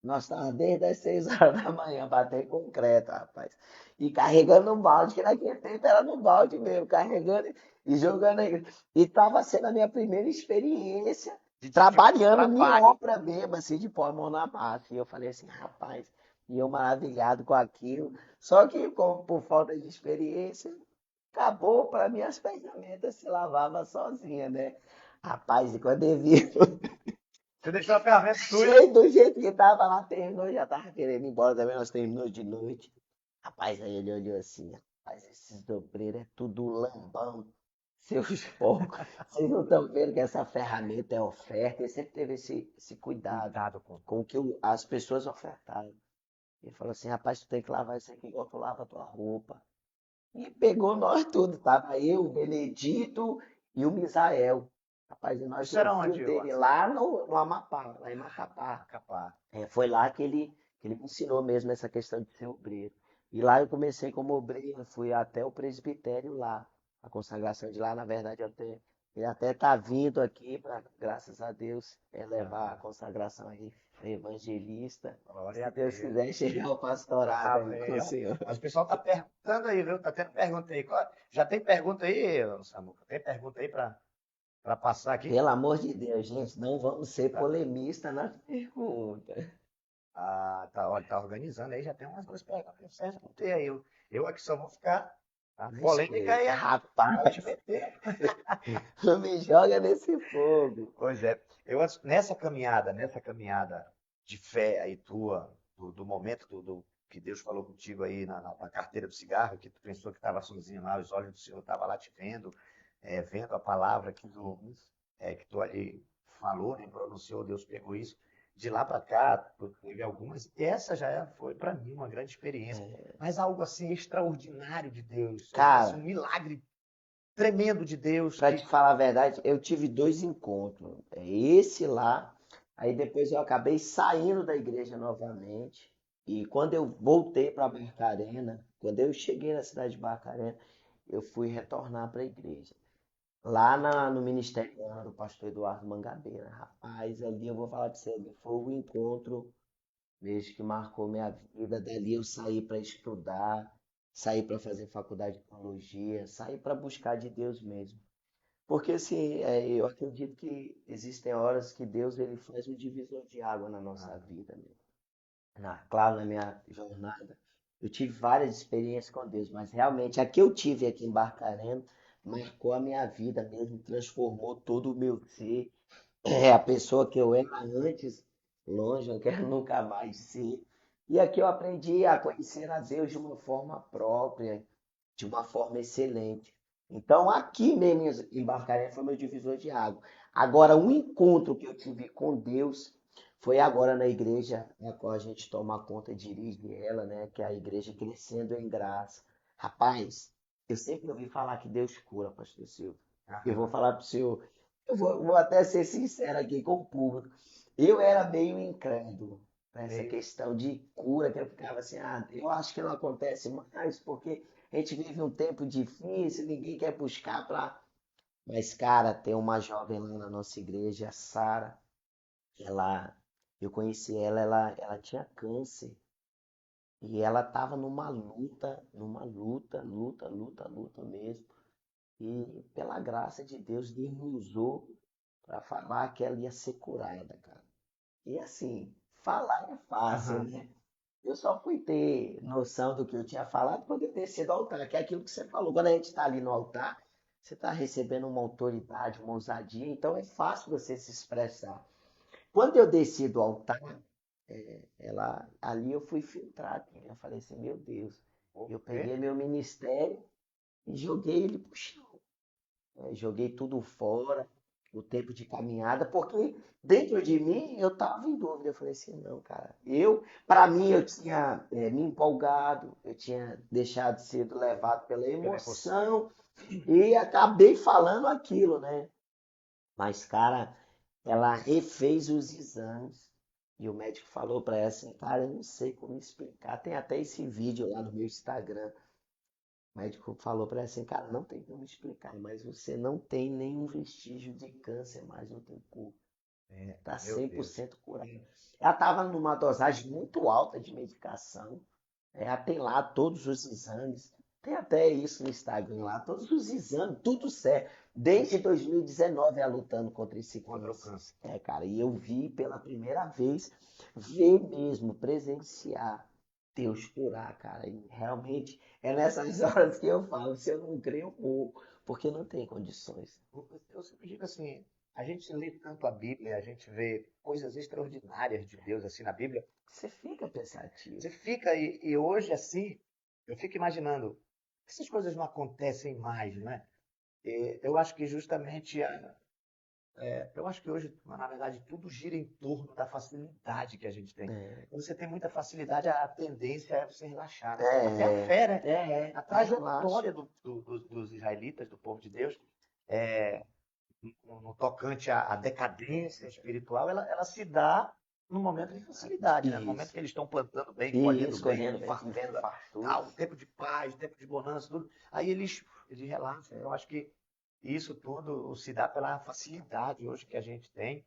Nós estávamos desde as 6 horas da manhã batendo concreto, rapaz. E carregando um balde, que naquele tempo era no balde mesmo, carregando e jogando aí. E estava sendo a minha primeira experiência De trabalhando em trabalho. obra mesmo, assim, de pôr a mão na massa. E eu falei assim, rapaz, e eu maravilhado com aquilo. Só que, como por falta de experiência, acabou para mim as ferramentas se lavava sozinha, né? Rapaz, e quando eu vi Você deixou a ferramenta suja. cheio do jeito que tava lá, terminou, já tava querendo ir embora também, nós terminamos de noite. Rapaz, aí ele olhou assim, rapaz, esses dobreiros é tudo lambão, seus porcos. Vocês não estão vendo que essa ferramenta é oferta? Ele sempre teve esse cuidado Cuidado com. com o que as pessoas ofertaram. Ele falou assim, rapaz, tu tem que lavar isso aqui igual tu lava a tua roupa. E pegou nós tudo, tava eu, o Benedito e o Misael. Rapaz, e nós Isso tiramos era o fio onde, dele Watson? lá no Amapá, lá em Macapá. Macapá. Foi lá que ele me ensinou mesmo essa questão de ser obreiro. E lá eu comecei como obreiro, fui até o presbitério lá. A consagração de lá, na verdade, ele até tá vindo aqui, pra, graças a Deus, levar a Aham. consagração aí, evangelista. Glória a Se Deus Deus. quiser chegar ao pastorado aí com o Amém. Senhor. Mas o pessoal tá perguntando aí, viu? Tá tendo pergunta aí. Já tem pergunta aí, Samuca? Tem pergunta aí para passar aqui? Pelo amor de Deus, gente, não vamos ser Tá. polemistas na pergunta. Ah, tá, olha, tá organizando aí, já tem umas duas perguntas. Sérgio, não tem aí. Eu aqui só vou ficar. A Mas, polêmica aí vai te rapaz, meter. não me joga nesse fogo. Pois é. Nessa caminhada de fé aí tua, do momento que Deus falou contigo aí na carteira do cigarro, que tu pensou que estava sozinho lá, os olhos do Senhor estavam lá te vendo, vendo a palavra que tu ali falou, né, pronunciou, Deus pegou isso. De lá para cá, teve algumas, essa foi para mim uma grande experiência. Mas algo assim extraordinário de Deus, assim, um Cara, milagre tremendo de Deus pra que te falar a verdade, eu tive dois encontros. Esse lá, aí depois eu acabei saindo da igreja novamente. E quando eu voltei para Barcarena, quando eu cheguei na cidade de Barcarena, eu fui retornar para a igreja. Lá no Ministério do pastor Eduardo Mangabeira. Rapaz, ali eu vou falar pra você, ali foi o encontro mesmo que marcou minha vida. Dali eu saí para estudar, saí para fazer faculdade de teologia, saí para buscar de Deus mesmo. Porque assim, eu acredito que existem horas que Deus ele faz um divisor de água na nossa vida mesmo. Claro, na minha jornada, eu tive várias experiências com Deus, mas realmente a que eu tive aqui em Barcarena marcou a minha vida mesmo, transformou todo o meu ser. É a pessoa que eu era antes, longe, eu quero nunca mais ser. E aqui eu aprendi a conhecer a Deus de uma forma própria, de uma forma excelente. Então, aqui mesmo em Barcarena foi meu divisor de água. Agora, um encontro que eu tive com Deus foi agora na igreja, na qual a gente toma conta e dirige ela, né? Que é a igreja Crescendo em Graça. Rapaz, eu sempre ouvi falar que Deus cura, pastor Silvio. Eu vou Aham. falar para o senhor, eu vou até ser sincero aqui com o público. Eu era meio incrédulo nessa Meio. questão de cura, que eu ficava assim, eu acho que não acontece mais, porque a gente vive um tempo difícil, ninguém quer buscar para. Mas, cara, tem uma jovem lá na nossa igreja, a Sara, ela, eu conheci ela tinha câncer. E ela tava numa luta mesmo. E pela graça de Deus, Deus me usou para falar que ela ia ser curada, cara. E assim, falar é fácil, Aham. né? Eu só fui ter noção do que eu tinha falado quando eu desci do altar, que é aquilo que você falou. Quando a gente está ali no altar, você está recebendo uma autoridade, uma ousadia, então é fácil você se expressar. Quando eu desci do altar, ali eu fui filtrado. Eu falei assim, meu Deus, eu Ok. peguei meu ministério e joguei ele pro chão. joguei tudo fora, o tempo de caminhada, porque dentro de mim eu estava em dúvida. Eu falei assim, não, cara, para mim, eu tinha me empolgado, eu tinha deixado de ser levado pela Pela emoção. emoção e acabei falando aquilo, né? Mas, cara, ela refez os exames e o médico falou para ela assim, cara, eu não sei como explicar. Tem até esse vídeo lá no meu Instagram. O médico falou para ela assim, cara, não tem como explicar, mas você não tem nenhum vestígio de câncer mais no teu corpo. É, Tá meu Deus. 100% curada. Ela estava numa dosagem muito alta de medicação. Ela tem lá todos os exames. Tem até isso no Instagram lá, todos os exames, tudo certo. Desde 2019 ela lutando contra esse Contra o câncer. câncer. Cara, e eu vi pela primeira vez, ver mesmo, presenciar Deus curar, cara. E realmente é nessas horas que eu falo, se eu não creio, eu morro, porque não tem condições. Eu sempre digo assim, a gente lê tanto a Bíblia, a gente vê coisas extraordinárias de Deus assim na Bíblia. Você fica pensativo. Você fica e hoje assim, eu fico imaginando, essas coisas não acontecem mais, né? Eu acho que justamente, eu acho que hoje, na verdade, tudo gira em torno da facilidade que a gente tem. É, Quando você tem muita facilidade, a tendência é você relaxar, né? Até a é, fé, né? A relaxa. trajetória dos israelitas, do povo de Deus, é, no tocante à decadência espiritual, ela se dá no momento de facilidade, né? No momento Isso, que eles estão plantando bem, colhendo isso, bem, colhendo, vendo vivendo fartura. tal, tempo de paz, tempo de bonança, tudo. Aí eles relaxam. Eu acho que isso tudo se dá pela facilidade hoje que a gente tem.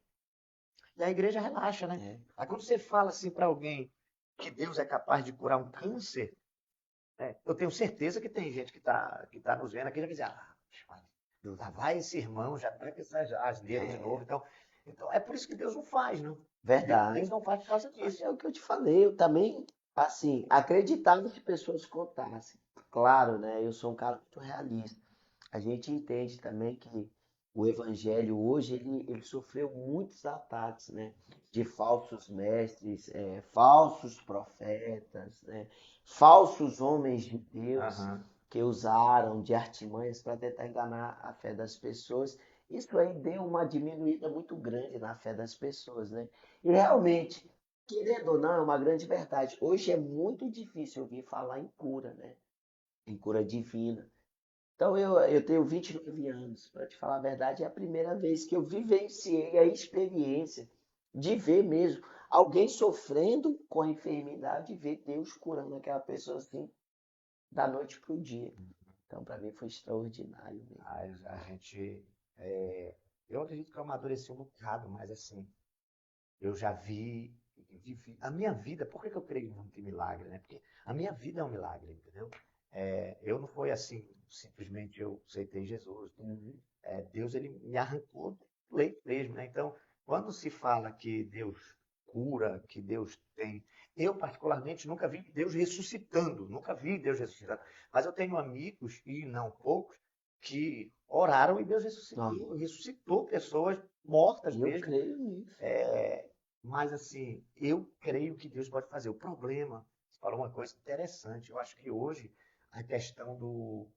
E a igreja relaxa, né? É, Aí quando você fala assim para alguém que Deus é capaz de curar um câncer, né? Eu tenho certeza que tem gente que tá nos vendo aqui e já vai dizer, lá vai esse irmão, já está com essas asneiras de é novo. Então é por isso que Deus não faz, não. Deus verdade. não faz por causa Mas disso. é o que eu te falei, eu também, assim, acreditava que pessoas contassem. Claro, né? Eu sou um cara muito realista. A gente entende também que o evangelho hoje ele sofreu muitos ataques, né? De falsos mestres, falsos profetas, né? Falsos homens de Deus Aham. que usaram de artimanhas para tentar enganar a fé das pessoas. Isso aí deu uma diminuída muito grande na fé das pessoas, né? E realmente, querendo ou não, é uma grande verdade. Hoje é muito difícil ouvir falar em cura, né? Em cura divina. Então eu tenho 29 anos, para te falar a verdade, é a primeira vez que eu vivenciei a experiência de ver mesmo alguém sofrendo com a enfermidade e ver Deus curando aquela pessoa assim da noite para o dia. Então para mim foi extraordinário mesmo. A gente. é, eu acredito que eu amadureci um bocado, mas assim, eu já vivi. A minha vida, por que que eu creio muito em milagre, né? Porque a minha vida é um milagre, entendeu? Eu não foi assim, simplesmente eu aceitei Jesus. Uhum. Deus ele me arrancou do leito mesmo, né? Então, quando se fala que Deus cura, que Deus tem, eu particularmente nunca vi Deus ressuscitando, nunca vi Deus ressuscitando, mas eu tenho amigos e não poucos que oraram e Deus Não, ressuscitou pessoas mortas eu mesmo. creio nisso. Mas assim, eu creio que Deus pode fazer. O problema, você falou uma coisa interessante. Eu acho que hoje a questão do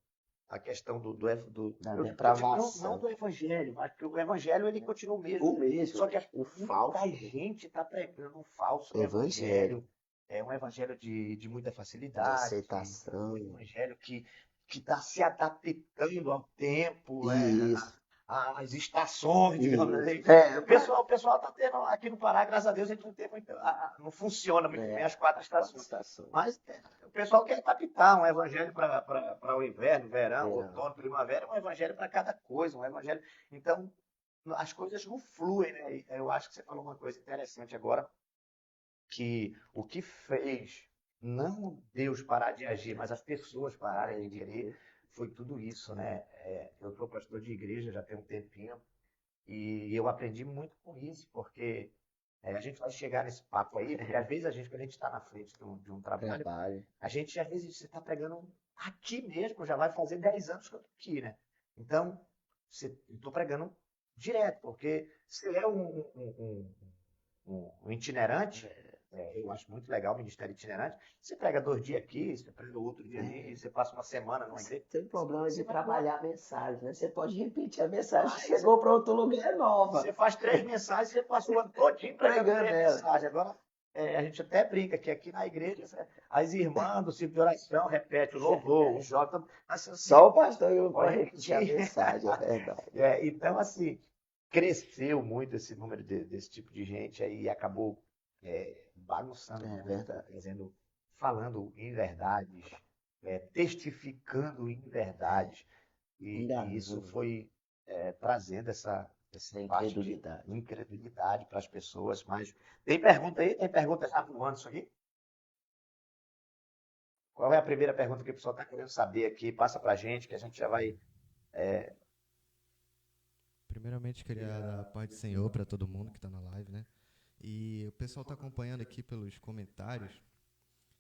a questão Da eu digo, não depravação. do evangelho, mas que o evangelho ele continua o mesmo. O mesmo, Só que o muita falso gente está pregando um falso evangelho evangelho, um evangelho de muita de facilidade, um aceitação. evangelho que está se adaptando ao tempo, Isso, às estações, digamos isso. assim. O pessoal está tendo aqui no Pará, graças a Deus, a gente não tem muito, não funciona muito bem as quatro As quatro estações. estações. Mas o pessoal quer adaptar um evangelho para o inverno, verão, Verão. outono, primavera, um evangelho para cada coisa, um evangelho. Então, as coisas não fluem, né? E eu acho que você falou uma coisa interessante agora, que o que fez não Deus parar de agir, mas as pessoas pararem Parem de de querer, crer. foi tudo isso, né? Eu sou pastor de igreja já tem um tempinho e eu aprendi muito com isso, porque a gente vai chegar nesse papo aí, porque às vezes quando a gente está na frente de um trabalho, Trabalho. a gente, às vezes, você está pregando aqui mesmo, já vai fazer 10 anos que eu estou aqui, né? Então, eu estou pregando direto, porque se é um itinerante, Eu acho muito legal o Ministério Itinerante. Você pega 2 dias aqui, você pega outro dia ali, você passa uma semana numa igreja. Tem problema de Você vai trabalhar a mensagem, né? Você pode repetir a mensagem, Mas chegou para outro lugar, é nova. você faz 3 mensagens, você passa o ano todinho pregando Pregando 3 ela. mensagens. Agora, a gente até brinca que aqui na igreja, as irmãs do ciclo de oração repetem o louvor, o Jota. Assim, Só o pastor que não pode pode repetir a repetir. mensagem, é verdade. Então, assim, cresceu muito esse número desse tipo de gente aí e acabou bagunçando, É verdade. falando em verdades, testificando em verdades. E isso Enganando, foi trazendo essa essa parte de incredulidade. incredulidade para as pessoas. Mas tem pergunta aí? Tem pergunta já voando isso aqui? Qual é a primeira pergunta que o pessoal está querendo saber aqui? Passa para a gente, que a gente já vai. Primeiramente, queria dar a paz do Senhor para todo mundo que está na live, né? E o pessoal está acompanhando aqui pelos comentários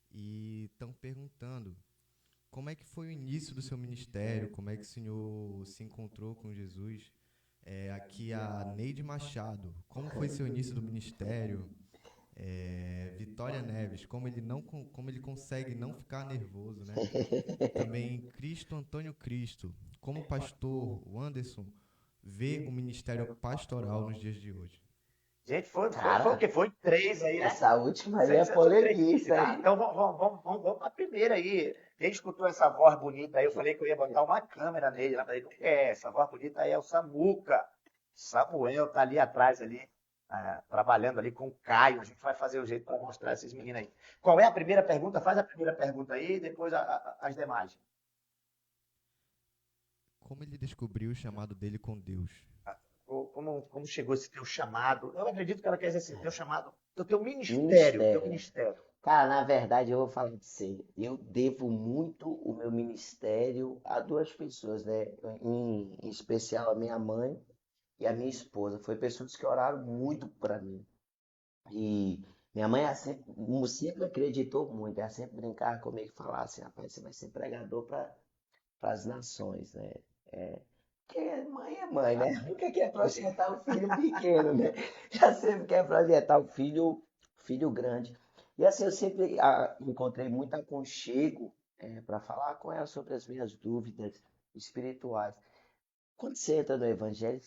e estão perguntando como é que foi o início do seu ministério, como é que o senhor se encontrou com Jesus. Aqui a Neide Machado, como foi seu início do ministério? Vitória Neves, como ele consegue não ficar nervoso, né? Também Cristo Antônio Cristo, como pastor, o Anderson vê o ministério pastoral nos dias de hoje. Gente, foi o Cara, quê? Foi 3 aí, né? essa última aí é Foi 3. polemista, Ah, hein? então vamos para a primeira aí. Quem escutou essa voz bonita aí, eu falei que eu ia botar uma câmera nele. Ela falou, essa voz bonita aí é o Samuca. Samuel tá ali atrás, ali, trabalhando ali com o Caio. A gente vai fazer o jeito para mostrar esses meninos aí. Qual é a primeira pergunta? Faz a primeira pergunta aí, depois as demais. Como ele descobriu o chamado dele com Deus? Como chegou esse teu chamado? Eu acredito que ela quer dizer assim, teu chamado, teu ministério, teu Ministério. ministério. Cara, na verdade, eu vou falar de você. Eu devo muito o meu ministério a duas pessoas, né? Em especial a minha mãe e a minha esposa. Foi pessoas que oraram muito para mim. E minha mãe sempre acreditou muito. Ela sempre brincava comigo e falava assim, rapaz, você vai ser pregador para as nações, né? Porque mãe é mãe, né? Nunca quer projetar o filho pequeno, né? Já sempre quer projetar o filho grande. E assim, eu sempre encontrei muito aconchego para falar com ela sobre as minhas dúvidas espirituais. Quando você entra no Evangelho,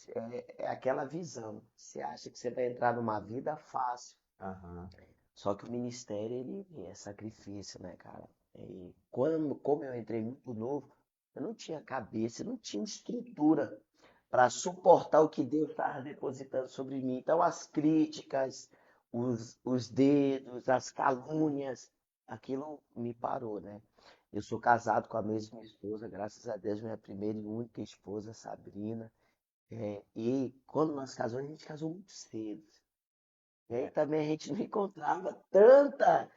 é aquela visão. Você acha que você vai entrar numa vida fácil. Aham. Só que o ministério, ele é sacrifício, né, cara? E como eu entrei muito novo, eu não tinha cabeça, eu não tinha estrutura para suportar o que Deus estava depositando sobre mim. Então, as críticas, os dedos, as calúnias, aquilo me parou, né? Eu sou casado com a mesma esposa, graças a Deus, minha primeira e única esposa, Sabrina. E quando nós casamos, a gente casou muito cedo. E aí também a gente não encontrava tanta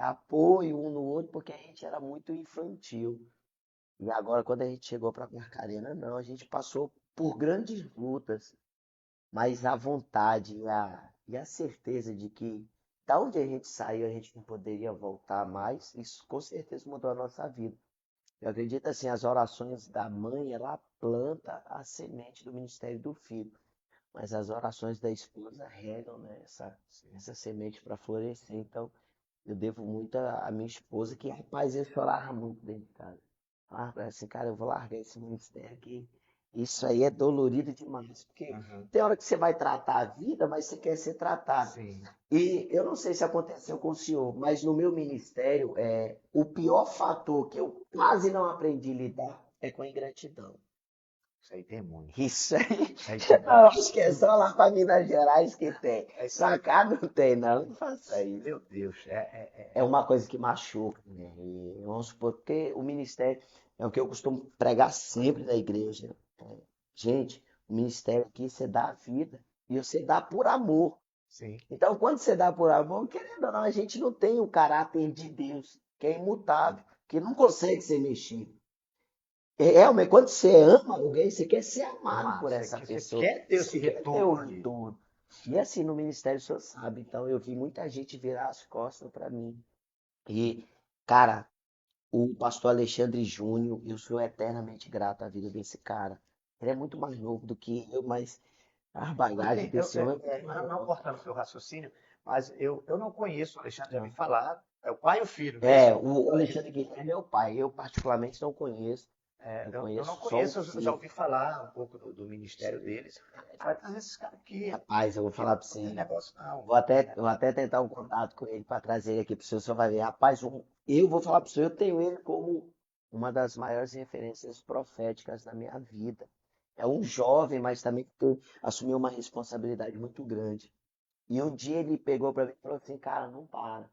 apoio um no outro, porque a gente era muito infantil. E agora, quando a gente chegou para Barcarena, não, a gente passou por grandes lutas, mas a vontade e a certeza de que da onde a gente saiu, a gente não poderia voltar mais, isso com certeza mudou a nossa vida. Eu acredito assim, as orações da mãe, ela planta a semente do ministério do filho. Mas as orações da esposa regam, né, essa semente para florescer. Então, eu devo muito à minha esposa, que, rapaz, eu chorava muito dentro de casa. Falava assim, cara, eu vou largar esse ministério aqui. Isso aí é dolorido demais. Porque Uhum. tem hora que você vai tratar a vida, mas você quer ser tratado. Sim. E eu não sei se aconteceu com o senhor, mas no meu ministério, o pior fator que eu quase não aprendi a lidar é com a ingratidão. Isso aí tem muito. Isso aí, Isso aí tem eu acho que é só lá para Minas Gerais que tem. É isso Pra cá não tem, não. Não faça isso. Meu Deus, É uma coisa que machuca, né? E vamos supor, porque o ministério é o que eu costumo pregar sempre na igreja. Gente, o ministério aqui você dá a vida e você dá por amor. sim. Então, quando você dá por amor, querendo ou não, a gente não tem o caráter de Deus, que é imutável, que não consegue ser mexido. Realmente, quando você ama alguém, você quer ser amado por essa pessoa. Você quer ter esse Você quer ter retorno o ali. retorno. E assim, no ministério, o senhor sabe. Então, eu vi muita gente virar as costas para mim. E, cara, o pastor Alexandre Júnior, eu sou eternamente grato à vida desse cara. Ele é muito mais novo do que eu, mas a bagagem desse homem é muito Não maior. cortando o seu raciocínio, Mas eu não conheço o Alexandre, já vi falar. É o pai e o filho, né? O Alexandre Guilherme é o pai. Eu, particularmente, não conheço. Eu Eu conheço não só o conheço, eu já filho. ouvi falar um pouco do ministério deles. A gente vai trazer esses caras aqui. Rapaz, eu vou Aqui falar não pra tem você. negócio, não. Vou até tentar um contato com ele para trazer ele aqui pro senhor. O senhor vai ver. Rapaz, eu vou falar pro senhor, eu tenho ele como uma das maiores referências proféticas da minha vida. É um jovem, mas também que assumiu uma responsabilidade muito grande. E um dia ele pegou para mim e falou assim, cara, não para.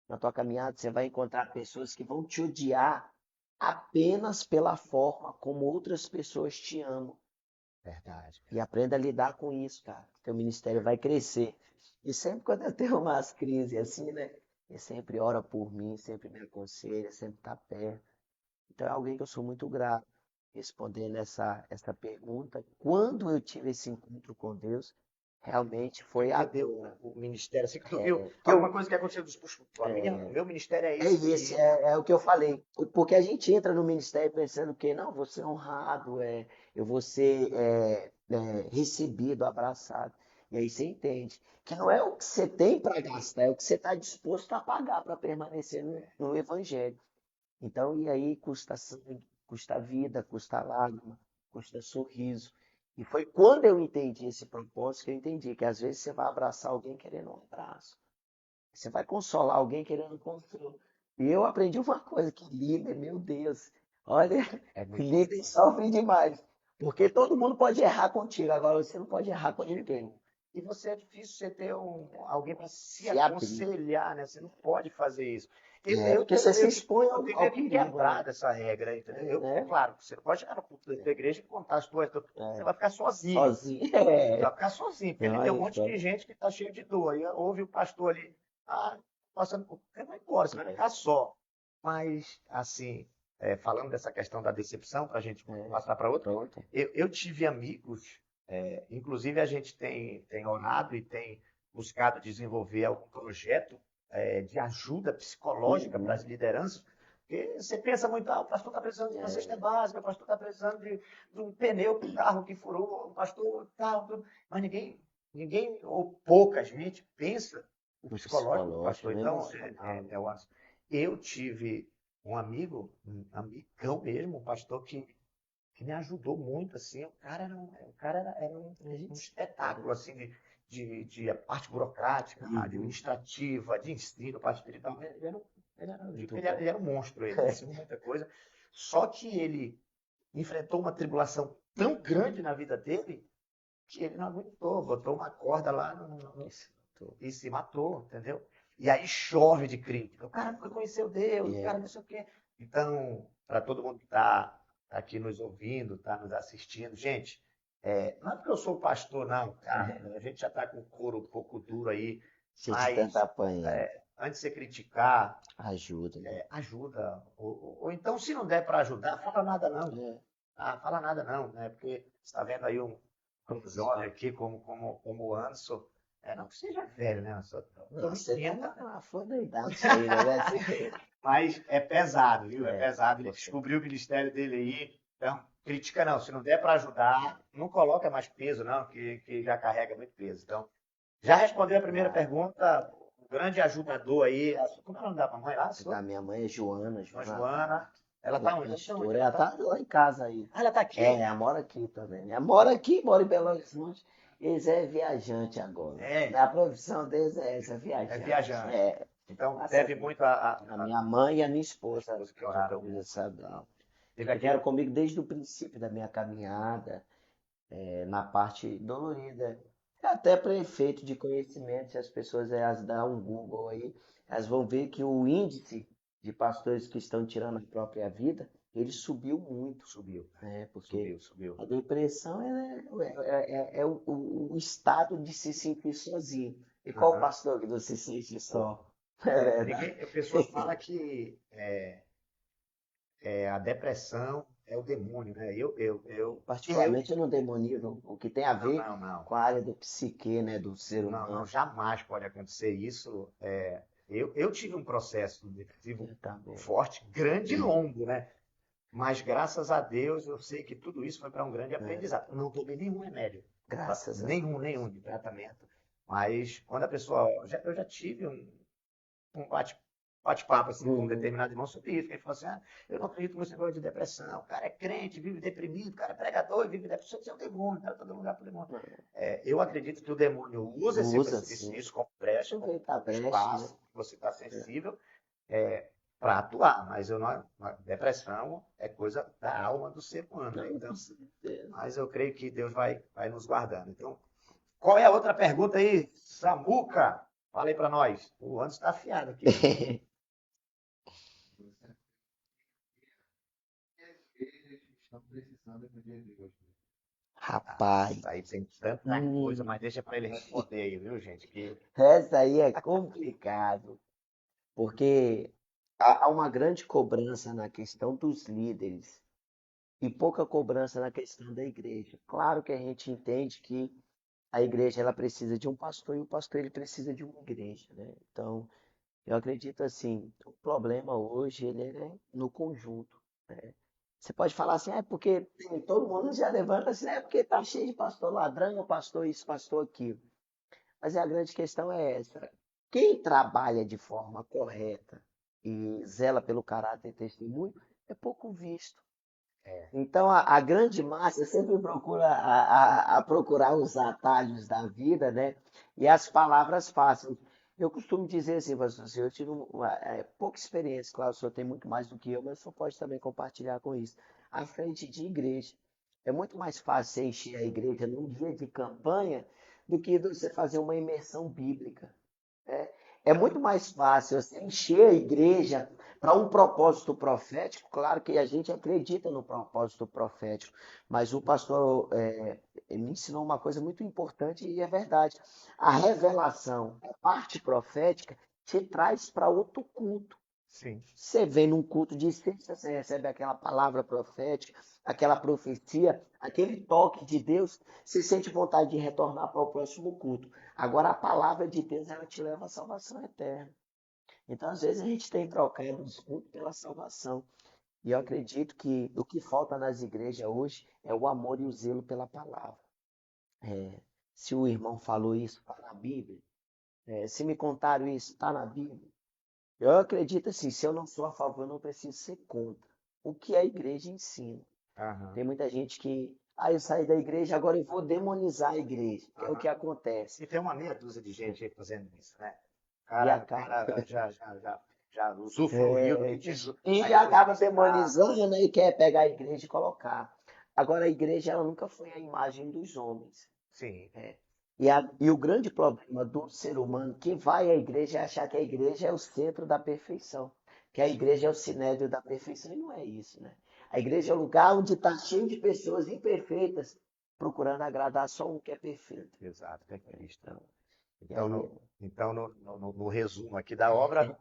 Na tua caminhada você vai encontrar pessoas que vão te odiar apenas pela forma como outras pessoas te amam. Verdade. E aprenda a lidar com isso, cara. Teu ministério vai crescer. E sempre quando eu tenho umas crises assim, né? Ele sempre ora por mim, sempre me aconselha, sempre tá perto. Então é alguém que eu sou muito grato. Respondendo essa pergunta, quando eu tive esse encontro com Deus, realmente foi Entendeu agora. o ministério? Assim que tu viu Que alguma eu, coisa que aconteceu dos o meu ministério é É esse esse, aqui. é o que eu falei. Porque a gente entra no ministério pensando que, não, vou ser honrado, eu vou ser recebido, abraçado. E aí você entende que não é o que você tem para gastar, é o que você está disposto a pagar para permanecer no Evangelho. Então, e aí custa sangue, custa vida, custa lágrima, custa sorriso. E foi quando eu entendi esse propósito que eu entendi que às vezes você vai abraçar alguém querendo um abraço. Você vai consolar alguém querendo consolo. E eu aprendi uma coisa, que líder, meu Deus, olha, É muito líder sofre demais. Porque todo mundo pode errar contigo, agora você não pode errar com ninguém. E você é difícil você ter alguém para se Se abrir. aconselhar, né? Você não pode fazer isso. Porque você se expõe Eu tenho ao meio que perigo, quebrar né? dessa regra, entendeu? É Né? claro, você não pode chegar no culto da igreja e contar as coisas. Você vai ficar sozinho. Sozinho. Você vai ficar sozinho, porque ali Não, tem a um gente monte de vai. gente que está cheio de dor. Aí ouve o pastor ali, passando por. Você vai embora, você vai ficar só. Mas, assim, falando dessa questão da decepção, para a gente passar para outra, Pronto. eu tive amigos, inclusive a gente tem orado e tem buscado desenvolver algum projeto de ajuda psicológica para as lideranças. Porque você pensa muito, o pastor está precisando de uma cesta básica, o pastor está precisando de um pneu para o carro que furou, o pastor tal, tudo. Mas ninguém, ou pouca gente, pensa o O psicológico do psicológico, pastor. no Então, emocional. eu tive um amigo, um amigão mesmo, um pastor que me ajudou muito, assim. O cara era um espetáculo, assim, de a parte burocrática, administrativa, de ensino, parte espiritual. Muito Ele bom. era um monstro, ele ensinou muita coisa. Só que ele enfrentou uma tribulação tão grande na vida dele que ele não aguentou, botou uma corda lá e se matou, entendeu? E aí chove de crítica. O cara nunca conheceu Deus, o cara não sei o quê. Então, para todo mundo que está aqui nos ouvindo, está nos assistindo, gente, não é porque eu sou pastor, não, cara. A gente já está com o couro um pouco duro aí, Se de tanto mas apanhar, antes de você criticar, ajuda, né? ajuda. Ou então, se não der para ajudar, fala nada não. É. Fala nada não, né? Porque você está vendo aí um jovem aqui como o Anderson, não que seja velho, né? Só tô Você tá mentindo, na flor da idade ainda, né? mas é pesado, viu? É É, pesado. Ele você. descobriu o ministério dele aí, então critica não. Se não der para ajudar, não coloca mais peso, não, que já carrega muito peso. Então, já respondeu a primeira pergunta, o grande ajudador aí, como é o nome da mamãe lá? Da minha mãe é Joana, A Joana. Joana. Ela Ela tá é onde? pastora, ela tá lá em casa aí. Ela tá aqui? Ela mora aqui também. Ela mora aqui, mora em Belo Horizonte. Eles é viajante agora. A profissão deles é essa, viajante. É viajante. Então, Passa deve muito a minha mãe e a minha esposa, que oraram. Estiveram comigo desde o princípio da minha caminhada, na parte dolorida. Até para efeito de conhecimento, se as pessoas elas dão um Google aí, elas vão ver que o índice de pastores que estão tirando a própria vida, ele subiu muito. Subiu. Porque Subiu. a depressão é o estado de se sentir sozinho. E qual pastor que não se sente só? A pessoa fala que a depressão é o demônio, né? Particularmente eu não demonio o que tem a ver não. com a área do psique, né, do ser Não, humano. jamais pode acontecer isso. Eu tive um processo depressivo forte, grande e longo, né? Mas graças a Deus eu sei que tudo isso foi para um grande aprendizado. Não tomei nenhum remédio. Graças a Nenhum de tratamento. Mas quando a pessoa. Eu já tive um bate-papo assim, com um determinado irmão sobre isso. Ele falou assim: eu não acredito nesse negócio de depressão. O cara é crente, vive deprimido, o cara é pregador e vive depressão. Isso é um demônio, o cara está dando lugar para o demônio. Eu acredito que o demônio usa Usa, sim. isso como brecha, como Aproveitar a brecha, espaço, né? que você está sensível, para atuar. Mas a depressão é coisa da alma do ser humano, né? Então, Com certeza. mas eu creio que Deus vai nos guardando. Então, qual é a outra pergunta aí, Samuca? Fala aí para nós. O Anderson está afiado aqui. Estão precisando no dia de hoje. Rapaz, Aí tem tanta coisa, mas deixa para ele responder aí, viu, gente? Que essa aí é complicado, porque há uma grande cobrança na questão dos líderes e pouca cobrança na questão da igreja. Claro que a gente entende que a igreja ela precisa de um pastor e o pastor ele precisa de uma igreja, né? Então, eu acredito assim, o problema hoje ele é no conjunto, né? Você pode falar assim, porque todo mundo já levanta assim, porque tá cheio de pastor ladrão, pastor isso, pastor aquilo. Mas a grande questão é essa. Quem trabalha de forma correta e zela pelo caráter e testemunho é pouco visto. Então a grande massa sempre procura a procurar os atalhos da vida, né? E as palavras fáceis. Eu costumo dizer assim, pastor, assim, eu tive pouca experiência, claro, o senhor tem muito mais do que eu, mas o senhor pode também compartilhar com isso. À frente de igreja. É muito mais fácil você encher a igreja num dia de campanha do que você fazer uma imersão bíblica. É, é muito mais fácil você encher a igreja para um propósito profético. Claro que a gente acredita no propósito profético, mas o pastor me ensinou uma coisa muito importante e é verdade. A revelação, a parte profética, te traz para outro culto. sim. Você vem num culto de essência, você recebe aquela palavra profética, aquela profecia, aquele toque de Deus, você sente vontade de retornar para o próximo culto. Agora, a palavra de Deus, ela te leva à salvação eterna. Então, às vezes, a gente tem trocado os cultos pela salvação. E eu acredito que o que falta nas igrejas hoje é o amor e o zelo pela palavra. Se o irmão falou isso, está na Bíblia. Se me contaram isso, está na Bíblia. Eu acredito assim, se eu não sou a favor, eu não preciso ser contra. O que a igreja ensina. Aham. Tem muita gente que, eu saí da igreja, agora eu vou demonizar a igreja, que é o que acontece. E tem uma meia dúzia de gente aí fazendo isso, né? O E cara, acaba, já usufruiu e aí depois acaba diz que tá. demonizando e quer pegar a igreja e colocar. Agora, a igreja ela nunca foi a imagem dos homens. Sim, E o grande problema do ser humano que vai à igreja é achar que a igreja é o centro da perfeição, que a igreja é o sinédrio da perfeição, e não é isso, né? A igreja é o lugar onde está cheio de pessoas imperfeitas procurando agradar só um que é perfeito. exato, que é Cristo. Então, e Então, aí, no resumo aqui da obra,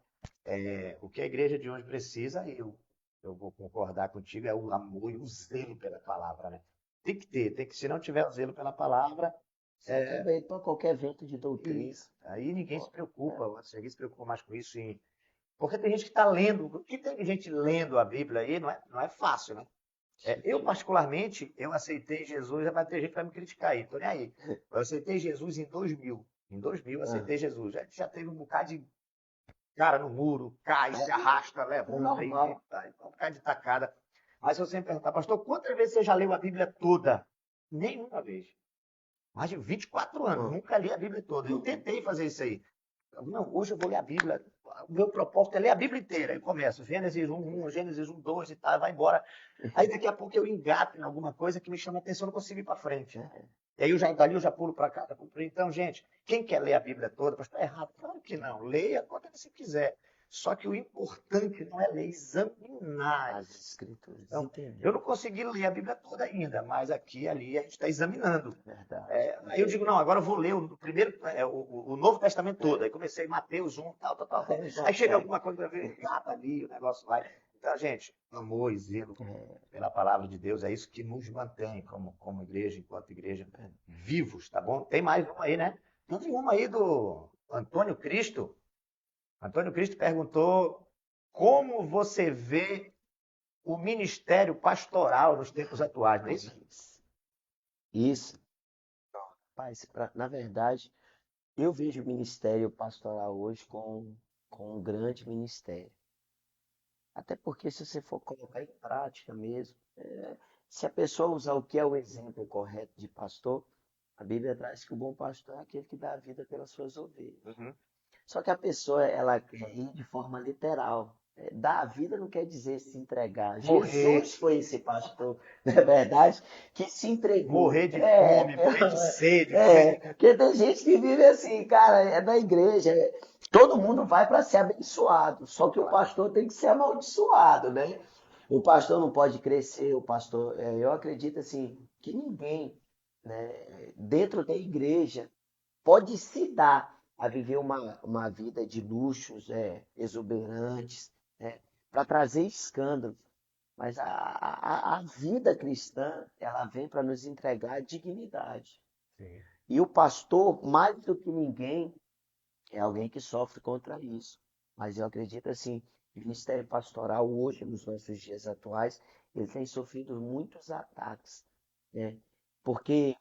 o que a igreja de hoje precisa, e eu vou concordar contigo, é o amor e o zelo pela palavra, né? Tem que ter, se não tiver o zelo pela palavra, você aproveita para qualquer vento de doutrina. isso. Aí ninguém se preocupa, ninguém se preocupa mais com isso. Porque tem gente que está lendo, o que tem de gente lendo a Bíblia aí não é fácil, né? Eu, particularmente, eu aceitei Jesus, vai ter gente que vai me criticar aí, tô nem aí. Eu aceitei Jesus em 2000. Em 2000, eu Ah, aceitei Jesus. Já teve um bocado de cara no muro, cai, se arrasta, é levanta, normal. um bocado de tacada. Mas se eu sempre perguntar, pastor, quantas vezes você já leu a Bíblia toda? Nenhuma vez. Mais de 24 anos, Ah, nunca li a Bíblia toda. Eu tentei fazer isso aí. Não, hoje eu vou ler a Bíblia. O meu propósito é ler a Bíblia inteira. Aí começa Gênesis 1, Gênesis 1, 2 e tal, vai embora. Aí daqui a pouco eu engato em alguma coisa que me chama a atenção, eu não consigo ir para frente. E aí dali eu já pulo para cá. Então, gente, quem quer ler a Bíblia toda, pastor, está errado. Claro que não. Leia quanto você quiser. Só que o importante não é ler, examinar. as escrituras, Então, eu entender. não consegui ler a Bíblia toda ainda, mas aqui e ali a gente está examinando. Verdade. Aí eu digo, não, agora eu vou ler o primeiro, o Novo Testamento todo. Aí comecei em Mateus 1, tal, tal, tal. Já Aí chega pega. alguma coisa para ver, gata ali, o negócio vai. Então, gente, amor e zelo pela palavra de Deus é isso que nos mantém como igreja, enquanto igreja, vivos, tá bom? Tem mais uma aí, né? Tem uma aí do Antônio Cristo. Antônio Cristo perguntou como você vê o ministério pastoral nos tempos atuais, não é isso? Isso. Rapaz, na verdade, Eu vejo o ministério pastoral hoje com um grande ministério. Até porque se você for colocar em prática mesmo, se a pessoa usar o que é o exemplo correto de pastor, a Bíblia traz que o bom pastor é aquele que dá a vida pelas suas ovelhas. Uhum. Só que a pessoa, ela quer ir de forma literal. Dar a vida não quer dizer se entregar. Morrer. Jesus foi esse pastor, não é verdade? Que se entregou. Morrer de fome, morrer de sede. Porque tem gente que vive assim, cara, é da igreja. Todo mundo vai para ser abençoado. Só que o pastor tem que ser amaldiçoado, né? O pastor não pode crescer, o pastor. Eu acredito assim, que ninguém, né, dentro da igreja pode se dar a viver uma vida de luxos exuberantes, para trazer escândalo. Mas a vida cristã, ela vem para nos entregar dignidade. Sim. E o pastor, mais do que ninguém, é alguém que sofre contra isso. Mas eu acredito assim, o ministério pastoral hoje, nos nossos dias atuais, ele tem sofrido muitos ataques, né? Porque,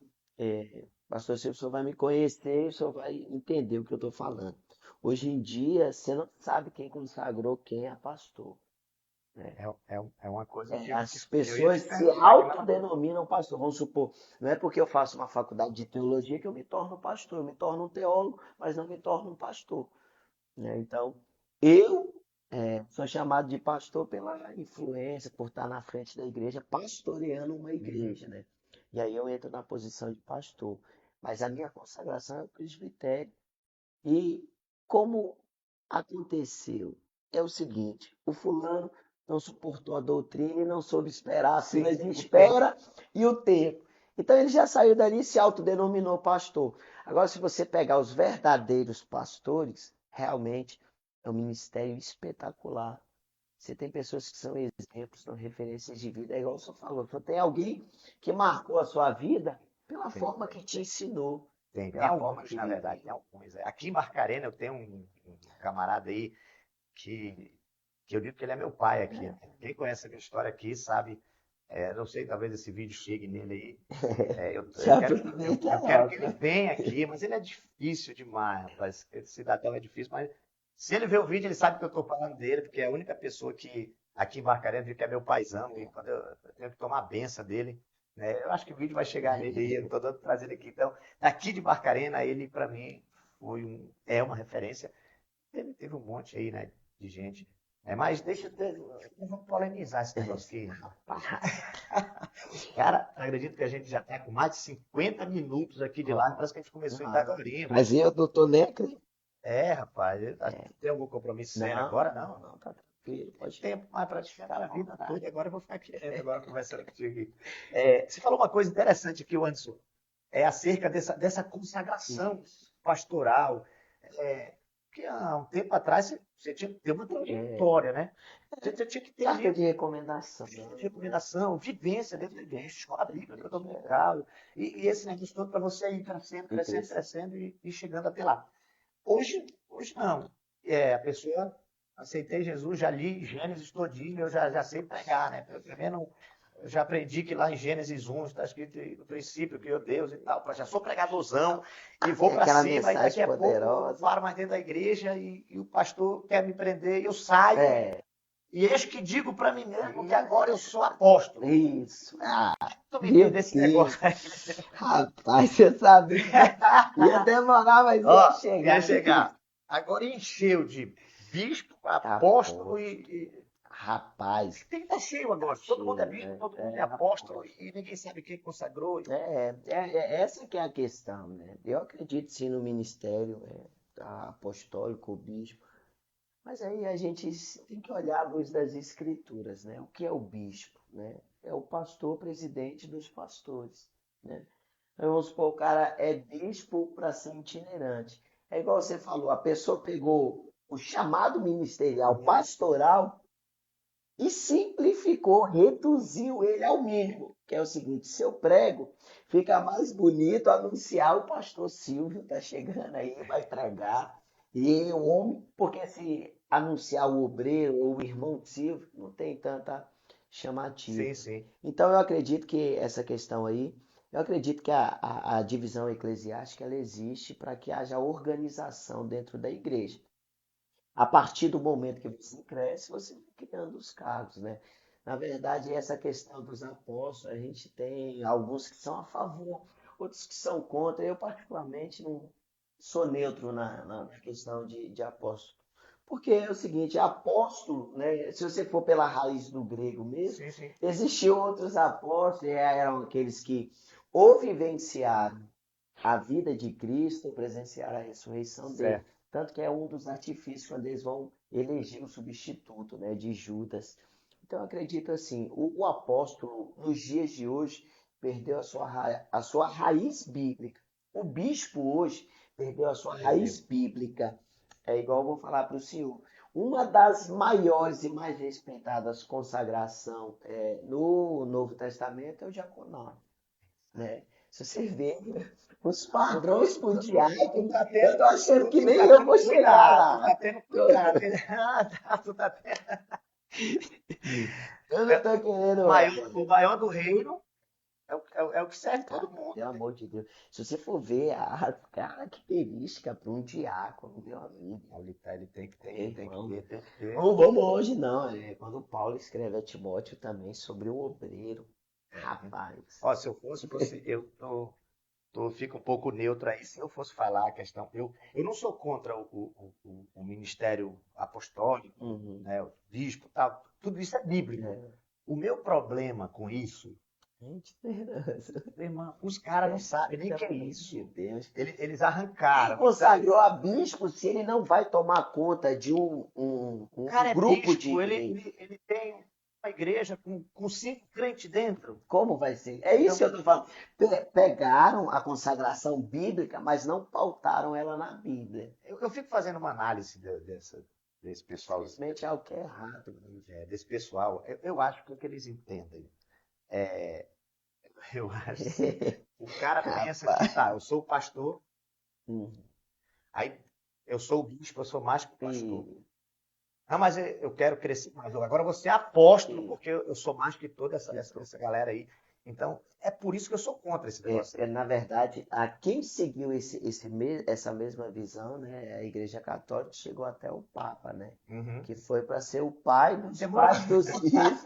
pastor Silvio, o senhor vai me conhecer, o senhor vai entender o que eu estou falando. Hoje em dia, você não sabe quem consagrou quem é pastor. É uma coisa que As eu ia pessoas te se perguntar. autodenominam pastor. Vamos supor, não é porque eu faço uma faculdade de teologia que eu me torno pastor. Eu me torno um teólogo, mas não me torno um pastor, né? Então, eu sou chamado de pastor pela influência, por estar na frente da igreja, pastoreando uma igreja, né? E aí eu entro na posição de pastor. Mas a minha consagração é o presbitério. E como aconteceu? É o seguinte, o fulano não suportou a doutrina e não soube esperar as filas de espera e o tempo. Então ele já saiu dali e se autodenominou pastor. Agora, se você pegar os verdadeiros pastores, realmente é um ministério espetacular. Você tem pessoas que são exemplos, são referências de vida. É igual o senhor falou, só tem alguém que marcou a sua vida pela forma que te ensinou. Tem Pela forma alguns, que na verdade, tem alguns. Aqui em Barcarena eu tenho um camarada aí que, que eu digo que ele é meu pai aqui, né? Quem conhece a minha história aqui sabe, não sei, talvez esse vídeo chegue nele aí. Eu quero que ele venha aqui, mas ele é difícil demais, rapaz. Esse cidadão é difícil, mas se ele ver o vídeo, ele sabe que eu estou falando dele, porque é a única pessoa que aqui em Barcarena que é meu paizão, e quando eu tenho que tomar a benção dele, né? Eu acho que o vídeo vai chegar nele aí, eu estou dando prazer aqui. Então, daqui de Barcarena, ele para mim é uma referência. Ele teve um monte aí, né, de gente. Mas eu vou polemizar esse negócio aqui, rapaz. Cara, acredito que a gente já está com mais de 50 minutos aqui de live, parece que a gente começou em agorinha. Mas eu não tô nem acreditando. Rapaz, tem algum compromisso sério agora? Não. Não, tá tranquilo. Pode Tempo mais para esperar a vida toda, e agora eu vou ficar quieto agora conversando contigo aqui. Você falou uma coisa interessante aqui, Anderson, acerca dessa consagração pastoral. Que há um tempo atrás você tinha que ter uma trajetória, né? Você tinha que ter Carta ali de recomendação. recomendação, vivência dentro da igreja, escola bíblica dominical, e esse negócio todo para você ir crescendo e chegando até lá. Hoje não. A pessoa, aceitei Jesus, já li Gênesis todinho, eu já sei pregar, né? Eu já aprendi que lá em Gênesis 1 está escrito no princípio, criou Deus e tal. Já sou pregadorzão e vou para cima, e daqui a pouco eu paro mais dentro da igreja e o pastor quer me prender, eu saio. E eis que digo para mim mesmo que agora eu sou apóstolo. Isso. Tu me entende desse negócio aí? Rapaz, você sabe. Ia demorar, mas ia chegar. Agora encheu de bispo, apóstolo e... Rapaz. Tem que estar cheio agora. Todo mundo é bispo, todo mundo é apóstolo e ninguém sabe quem consagrou. Essa que é a questão, né? Eu acredito sim no ministério apostólico, o bispo. Mas aí a gente tem que olhar à luz das escrituras, né? O que é o bispo, né? É o pastor presidente dos pastores, né? Então, vamos supor, o cara é bispo para ser itinerante. É igual você falou, a pessoa pegou o chamado ministerial pastoral e simplificou, reduziu ele ao mínimo, que é o seguinte: se eu prego, fica mais bonito anunciar o pastor Silvio está chegando aí, vai pregar, e o homem, porque se anunciar o obreiro ou o irmão Silvio, não tem tanta chamativa. Sim. Então eu acredito que essa questão aí Eu acredito que a divisão eclesiástica ela existe para que haja organização dentro da igreja. A partir do momento que você cresce, você vai criando os cargos, né? Na verdade, essa questão dos apóstolos, a gente tem alguns que são a favor, outros que são contra. Eu, particularmente, não sou neutro na questão de apóstolo. Porque é o seguinte, apóstolo, né? Se você for pela raiz do grego mesmo, Sim, sim. existiam outros apóstolos, e eram aqueles que ou vivenciaram a vida de Cristo, ou presenciaram a ressurreição dele. Certo. Tanto que é um dos artifícios quando eles vão eleger o substituto, né, de Judas. Então, eu acredito assim, o apóstolo, nos dias de hoje, perdeu a sua raiz bíblica. O bispo hoje perdeu a sua raiz bíblica. É igual eu vou falar para o senhor. Uma das maiores e mais respeitadas consagração no Novo Testamento é o diaconato, né? Se você vê os padrões pro diácono, eu tô achando que nem eu vou chegar lá. Tu tá tendo cuidado. Tu tá tendo... Eu não tô querendo. O maior do reino é o que serve todo mundo. Pelo amor de Deus. Se você for ver a característica para um diácono, meu amigo. Ele tem que ter, tem que ter. Não vamos hoje, não. Quando Paulo escreve a Timóteo também sobre o obreiro. Rapaz. Ó, se eu fosse você, fico um pouco neutro aí. Se eu fosse falar a questão, eu não sou contra o ministério apostólico, Uhum. né, o bispo, tal. Tudo isso é bíblico. O meu problema com isso, irmão, os caras não sabem nem o que é isso. Deus. Eles arrancaram. Consagrou a bispo se ele não vai tomar conta de um Cara, grupo bispo, de. ele tem uma igreja com 5 crentes dentro. Como vai ser? É isso que eu estou falando. Pegaram a consagração bíblica, mas não pautaram ela na Bíblia. Eu fico fazendo uma análise desse pessoal. Simplesmente é o que é errado. Desse pessoal. Eu acho que o que eles entendem eu acho assim, o cara pensa que tá, eu sou o pastor, aí eu sou o bispo, eu sou mais que o pastor. Não, mas eu quero crescer mais. Agora você é apóstolo, porque eu sou mais que toda essa galera aí. Então, é por isso que eu sou contra esse negócio. Na verdade, a quem seguiu essa mesma visão, né, a Igreja Católica chegou até o Papa, né? Uhum. Que foi para ser o pai dos pais dos filhos.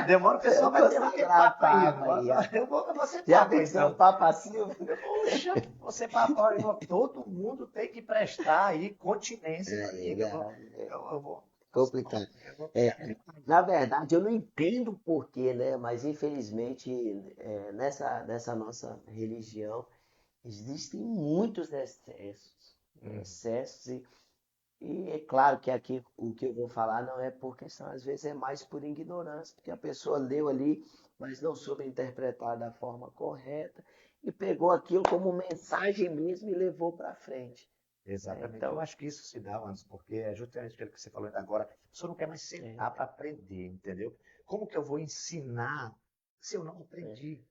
Demora, o pessoal vai ter que Papa aí. Eu vou ser Já Papa, pensou então. o Papa Silvio? Poxa, você Papa, todo mundo tem que prestar aí continência. Eu vou... Complicado. Na verdade, eu não entendo o porquê, né? Mas infelizmente nessa nossa religião existem muitos excessos. E é claro que aqui o que eu vou falar não é por questão, às vezes é mais por ignorância, porque a pessoa leu ali, mas não soube interpretar da forma correta e pegou aquilo como mensagem mesmo e levou para frente. Exatamente. Então, eu acho que isso se dá, Anderson, porque é justamente aquilo que você falou agora. A pessoa não quer mais sentar para aprender, entendeu? Como que eu vou ensinar se eu não aprendi?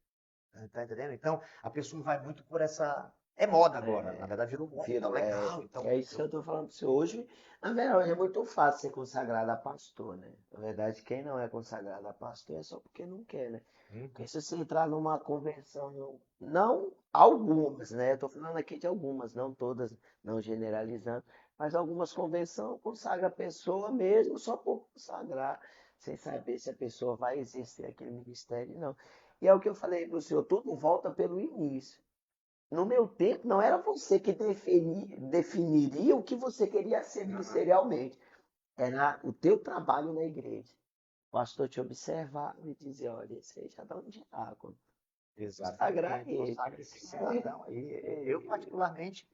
Tá entendendo? Então, a pessoa vai muito por essa... É moda agora, na verdade virou moda, então legal. Então, é isso que eu estou falando para você hoje. Na verdade, é muito fácil ser consagrado a pastor, né? Na verdade, quem não é consagrado a pastor é só porque não quer, né? Porque se você entrar numa convenção, não algumas, né? Eu estou falando aqui de algumas, não todas, não generalizando, mas algumas convenções consagram a pessoa mesmo só por consagrar, sem saber se a pessoa vai exercer aquele ministério, não. E é o que eu falei para o senhor, tudo volta pelo início. No meu tempo, não era você que definiria o que você queria ser ministerialmente. Era o teu trabalho na igreja. O pastor te observava e dizia, olha, esse aí já dá um diácono. Exatamente. Consagra esse cidadão aí. Eu, particularmente,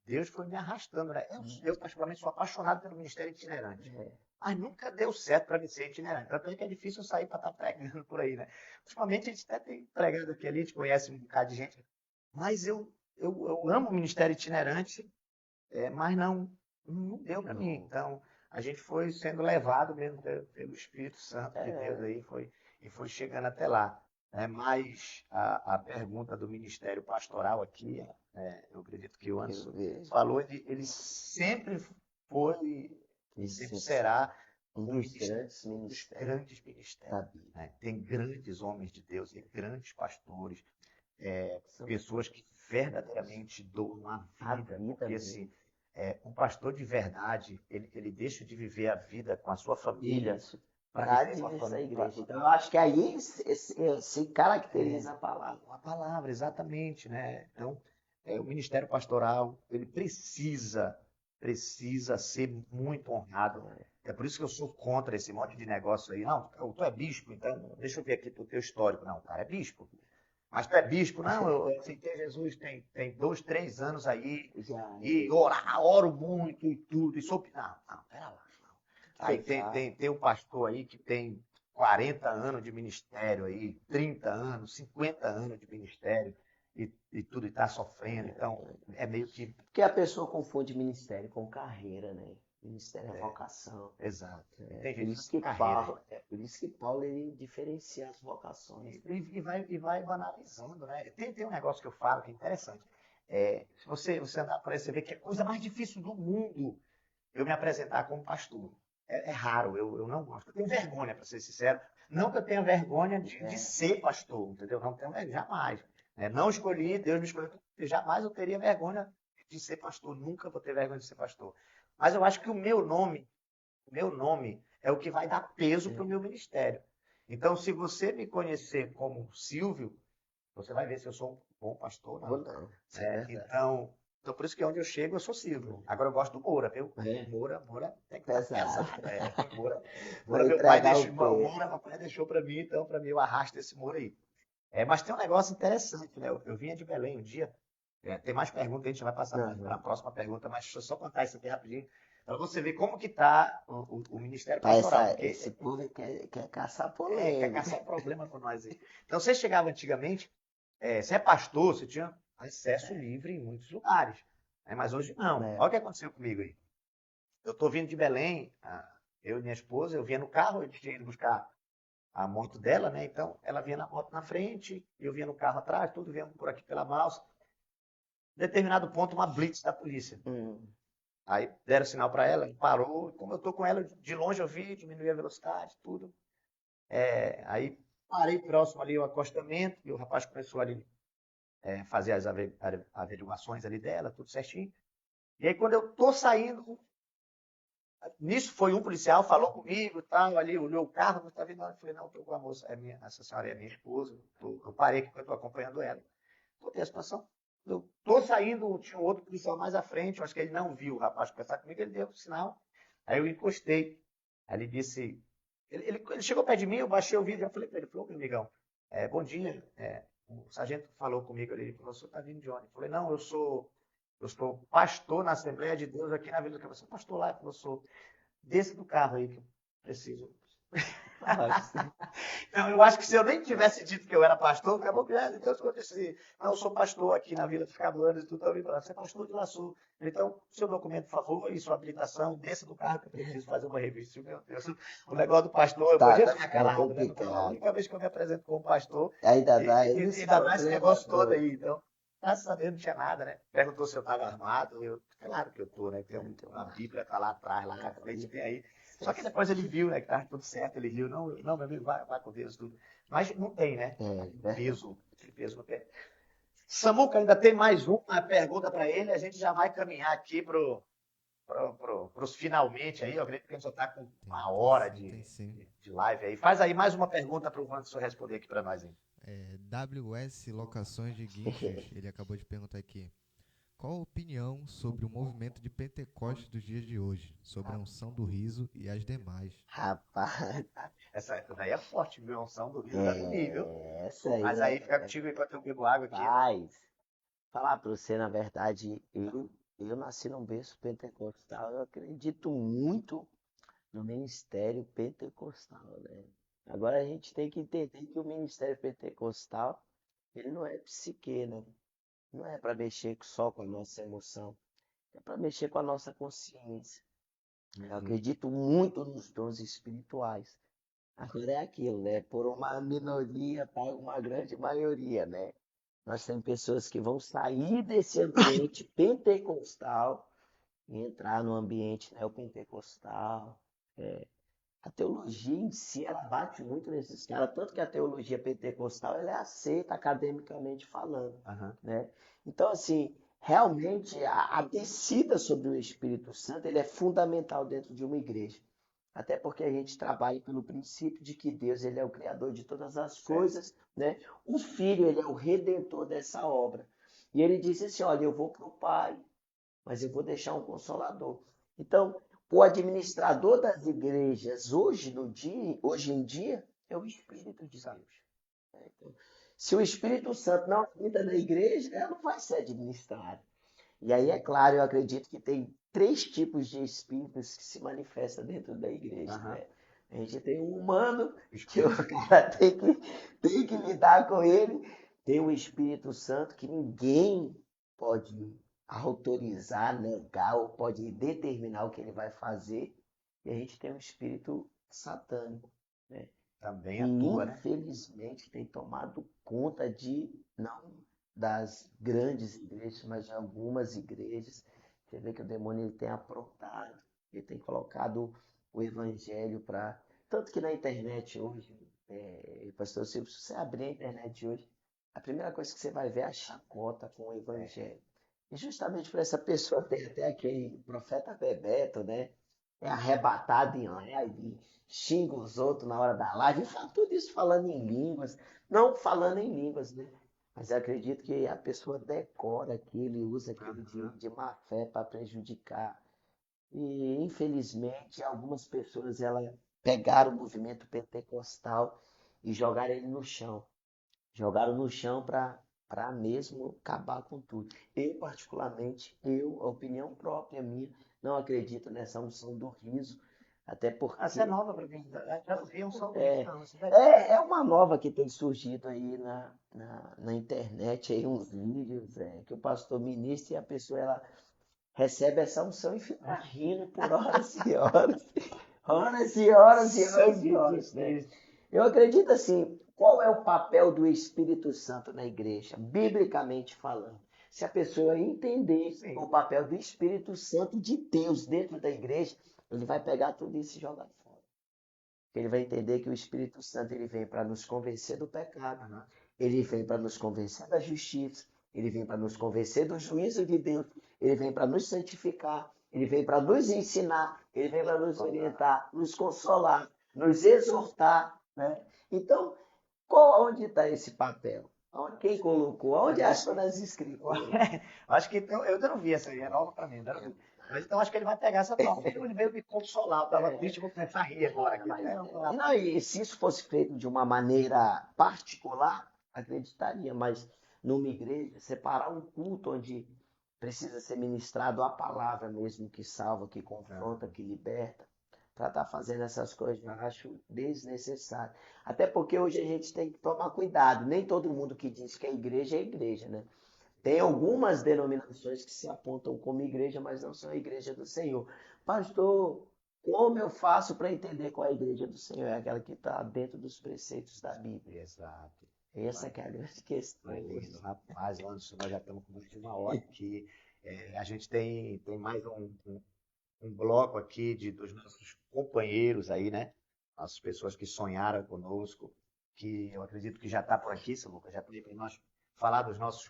Deus foi me arrastando, né? Eu, particularmente, sou apaixonado pelo ministério itinerante. Mas nunca deu certo para mim ser itinerante. Tanto é que é difícil eu sair para estar pregando por aí, né? Ultimamente a gente até tem pregado aqui ali, a gente conhece um bocado de gente. Mas eu amo o ministério itinerante, mas não deu para mim. Então, a gente foi sendo levado mesmo pelo Espírito Santo de Deus aí, foi chegando até lá. Mas a pergunta do ministério pastoral aqui, eu acredito que o Anderson falou, ele sempre foi e sempre será Um do dos ministério, grandes dos ministérios grandes da ministérios, Bíblia. né? Tem grandes homens de Deus e grandes pastores, São pessoas que verdadeiramente doam a a vida, vida porque mesmo. assim, um pastor de verdade, ele deixa de viver a vida com a sua família Isso. para Para viver com a administrar a família. igreja. Então, eu acho que aí se caracteriza a palavra. A palavra, exatamente, né? Então, o ministério pastoral, ele precisa ser muito honrado. É por isso que eu sou contra esse monte de negócio aí. Não, tu é bispo, então deixa eu ver aqui o teu histórico. Não, o cara é bispo. Mas tu é bispo? Não, eu aceitei Jesus tem 2, 3 anos aí. Já E oro muito e tudo. E sou... Não, pera lá. Aí pecar. tem um pastor aí que tem 40 anos de ministério aí, 30 anos, 50 anos de ministério e tudo e está sofrendo. Então, é meio que. Porque a pessoa confunde ministério com carreira, né? Ministério é vocação. Exato. E tem Por gente isso que que carreira. por isso que Paulo ele diferencia as vocações. E vai banalizando, né? Tem um negócio que eu falo que é interessante. Se você andar por aí, você vê que é a coisa mais difícil do mundo eu me apresentar como pastor. É raro, eu não gosto. Eu tenho vergonha, para ser sincero. Não que eu tenha vergonha de ser pastor, entendeu? Não tenho vergonha, jamais. Não escolhi, Deus me escolheu. Jamais eu teria vergonha de ser pastor. Nunca vou ter vergonha de ser pastor. Mas eu acho que o meu nome é o que vai dar peso para o meu ministério. Então, se você me conhecer como Silvio, você vai ver se eu sou um bom pastor ou Ou não. não. Então, por isso que onde eu chego, eu sou Silvio. Agora eu gosto do Moura, viu? Moura tem que estar Pesado. pesado. Moura, Vai meu pai entregar deixou, o pé. meu pai deixou para mim, então para mim eu arrasto esse Moura aí. Mas tem um negócio interessante, né? Eu vinha de Belém um dia, tem mais perguntas, a gente vai passar para a próxima pergunta, mas deixa eu só contar isso aqui rapidinho, para você ver como que está o Ministério Pastoral. Porque Esse povo quer caçar quer polêmica. caçar problema com nós aí. Então, você chegava antigamente, você é pastor, você tinha acesso livre em muitos lugares. Mas hoje não. Olha o que aconteceu comigo aí. Eu estou vindo de Belém, eu e minha esposa, eu vinha no carro, eu tinha ido buscar a moto dela, né? Então, ela vinha na moto na frente, eu vinha no carro atrás, tudo vinha por aqui pela balsa. Em determinado ponto, uma blitz da polícia. Aí deram sinal para ela, parou. Como eu estou com ela, de longe eu vi, diminuí a velocidade, tudo. Aí parei próximo ali ao acostamento, e o rapaz começou ali fazer as averiguações ali dela, tudo certinho. E aí quando eu tô saindo, nisso foi um policial, falou comigo e tal, ali olhou o carro, não está vendo nada. Eu falei, não, estou com a moça, essa senhora é minha esposa, eu parei porque eu estou acompanhando ela. Contei a situação. Eu tô saindo, tinha um outro policial mais à frente, eu acho que ele não viu o rapaz conversar comigo, ele deu o sinal. Aí eu encostei. Aí ele disse, ele chegou perto de mim, eu baixei o vidro, eu falei para ele, falou, meu amigão, bom dia, o sargento falou comigo, ele falou, o senhor está vindo de onde? Eu falei, não, eu sou pastor na Assembleia de Deus aqui na Vila do Cabo. Você é pastor lá? Eu falei, sou. Desce do carro aí que eu preciso. Então, eu acho que se eu nem tivesse dito que eu era pastor, acabou que Deus aconteceu. Não, eu sou pastor aqui na Vila dos Cabanos e tudo. Então, você é pastor de Laçu. Então, seu documento, por favor, e sua habilitação, desça do carro que eu preciso fazer uma revista. Meu Deus, o negócio do pastor, eu podia ficar calado, né? A única vez que eu me apresento como pastor, Ainda dá ainda dá esse negócio todo aí. Então, graças a Deus não tinha nada, né? Perguntou se eu estava armado. Claro que eu tô, né? Tem uma Bíblia tá lá atrás, lá na frente, tem aí. Só que depois ele viu, né, que estava tudo certo, ele viu, não, meu amigo, vai com Deus, tudo. Mas não tem, né? Peso no pé. Samuca, ainda tem mais uma pergunta para ele, a gente já vai caminhar aqui pros finalmente aí, eu acredito que a gente já está com uma hora de live aí. Faz aí mais uma pergunta para o Wanderson responder aqui para nós aí. WS Locações de Guinchos, ele acabou de perguntar aqui. Qual a opinião sobre o movimento de Pentecostes dos dias de hoje, sobre a unção do riso e as demais? Rapaz, essa daí é forte, viu? A unção do riso tá no nível. Mas aí fica contigo enquanto eu bebo água aqui. Mas, falar para você, na verdade, eu nasci num berço pentecostal, eu acredito muito no ministério pentecostal, né? Agora a gente tem que entender que o ministério pentecostal, ele não é psique, né? Não é para mexer só com a nossa emoção, é para mexer com a nossa consciência. Eu acredito muito nos dons espirituais. Agora é aquilo, né? Por uma minoria paga uma grande maioria, né? Nós temos pessoas que vão sair desse ambiente pentecostal e entrar no ambiente neopentecostal. A teologia em si, ela bate muito nesses caras, tanto que a teologia pentecostal, ela é aceita academicamente falando, Aham. né? Então, assim, realmente, a descida sobre o Espírito Santo, ele é fundamental dentro de uma igreja. Até porque a gente trabalha pelo princípio de que Deus, ele é o criador de todas as coisas, né? O Filho, ele é o redentor dessa obra. E ele disse assim, olha, eu vou para o Pai, mas eu vou deixar um consolador. Então, o administrador das igrejas hoje em dia, é o Espírito de Deus. Então, se o Espírito Santo não habita na igreja, ela não vai ser administrada. E aí, é claro, eu acredito que tem 3 tipos de espíritos que se manifestam dentro da igreja, Aham. né? A gente tem um humano, que o cara tem que lidar com ele. Tem o Espírito Santo, que ninguém pode autorizar, negar ou pode determinar o que ele vai fazer. E a gente tem o Espírito satânico, né? Também Que atua, né? infelizmente tem tomado conta de, não das grandes igrejas, mas de algumas igrejas. Você vê que o demônio ele tem aprontado, ele tem colocado o evangelho para. Tanto que na internet hoje, pastor Silvio, se você abrir a internet hoje, a primeira coisa que você vai ver é a chacota com o evangelho. E justamente por essa pessoa tem até aquele profeta Bebeto, né? É arrebatado em live, xinga os outros na hora da live, e fala tudo isso falando em línguas, não falando em línguas, né? Mas eu acredito que a pessoa decora aquilo e usa aquilo de má fé para prejudicar. E infelizmente algumas pessoas elas pegaram o movimento pentecostal e jogaram ele no chão. Jogaram no chão para mesmo acabar com tudo. Eu, particularmente, a opinião própria minha, não acredito nessa unção do riso, até Essa é porque nova para mim. Já não vi um som do é, não. é uma nova que tem surgido aí na internet, aí uns vídeos que o pastor ministra e a pessoa ela recebe essa unção e fica rindo por horas e horas, horas e horas e horas e Sangue de horas, né? Cristo. Eu acredito assim, qual é o papel do Espírito Santo na igreja, biblicamente falando? Se a pessoa entender Sim. o papel do Espírito Santo de Deus dentro da igreja, ele vai pegar tudo isso e jogar fora. Ele vai entender que o Espírito Santo ele vem para nos convencer do pecado, ele vem para nos convencer da justiça, ele vem para nos convencer do juízo de Deus, ele vem para nos santificar, ele vem para nos ensinar, ele vem para nos orientar, nos consolar, nos exortar, né? Então, onde está esse papel? Quem colocou? Onde acha nas escrituras? Acho que eu ainda não vi essa aí, é nova para mim. Ainda não vi. Mas então acho que ele vai pegar essa prova. Ele veio me consolar. Eu estava triste, vou começar a rir agora. Aqui. Não, e se isso fosse feito de uma maneira particular, acreditaria, mas numa igreja, separar um culto onde precisa ser ministrado a palavra mesmo, que salva, que confronta, que liberta, para estar fazendo essas coisas, eu acho desnecessário. Até porque hoje a gente tem que tomar cuidado. Nem todo mundo que diz que é igreja, né? Tem algumas denominações que se apontam como igreja, mas não são a igreja do Senhor. Pastor, como eu faço para entender qual é a igreja do Senhor? É aquela que está dentro dos preceitos da Bíblia. Exato. Essa que é a grande questão. Lindo, rapaz, Anderson, nós já estamos com mais de uma hora aqui. A gente tem mais um bloco aqui dos nossos companheiros aí, né? As pessoas que sonharam conosco, que eu acredito que já está por aqui, seu Lucas, já pediu para nós falar dos nossos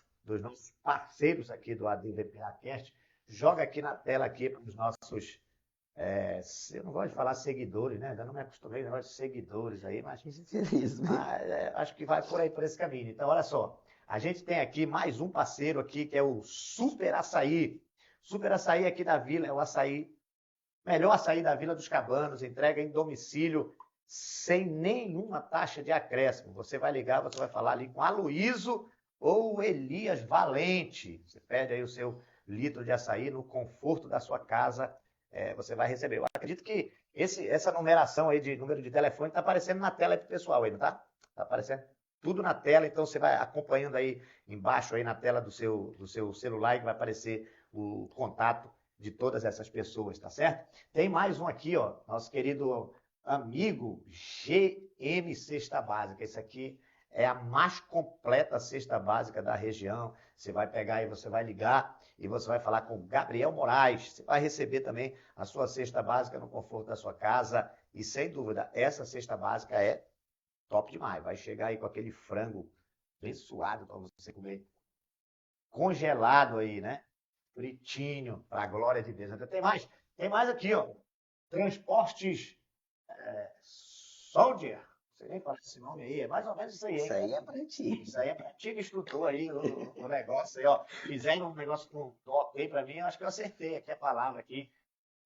parceiros aqui do ADVPAcast. Joga aqui na tela aqui para os nossos, eu não gosto de falar seguidores, né? Ainda não me acostumei, não gosto de seguidores aí, mas acho que vai por aí, por esse caminho. Então, olha só, a gente tem aqui mais um parceiro aqui, que é o Super Açaí. Super Açaí aqui da Vila, é o açaí, melhor açaí da Vila dos Cabanos, entrega em domicílio, sem nenhuma taxa de acréscimo. Você vai ligar, você vai falar ali com Aloísio ou Elias Valente. Você pede aí o seu litro de açaí no conforto da sua casa, você vai receber. Eu acredito que essa numeração aí de número de telefone está aparecendo na tela aí pro pessoal aí, não tá? Está aparecendo tudo na tela, então você vai acompanhando aí embaixo aí na tela do seu celular e vai aparecer o contato de todas essas pessoas, tá certo? Tem mais um aqui, ó, nosso querido amigo GM Cesta Básica. Esse aqui é a mais completa cesta básica da região. Você vai pegar aí, você vai ligar e você vai falar com o Gabriel Moraes. Você vai receber também a sua cesta básica no conforto da sua casa. E sem dúvida, essa cesta básica é top demais. Vai chegar aí com aquele frango bem suado para você comer, congelado aí, né? Fritinho, para a glória de Deus. Então, tem mais aqui, ó. Transportes Soldier. Não sei nem falar esse nome aí, é mais ou menos isso aí, hein? Isso aí é pra ti. Isso aí é pra ti que estudou aí o negócio aí, ó. Fizeram um negócio com top aí pra mim, eu acho que eu acertei aqui a palavra aqui.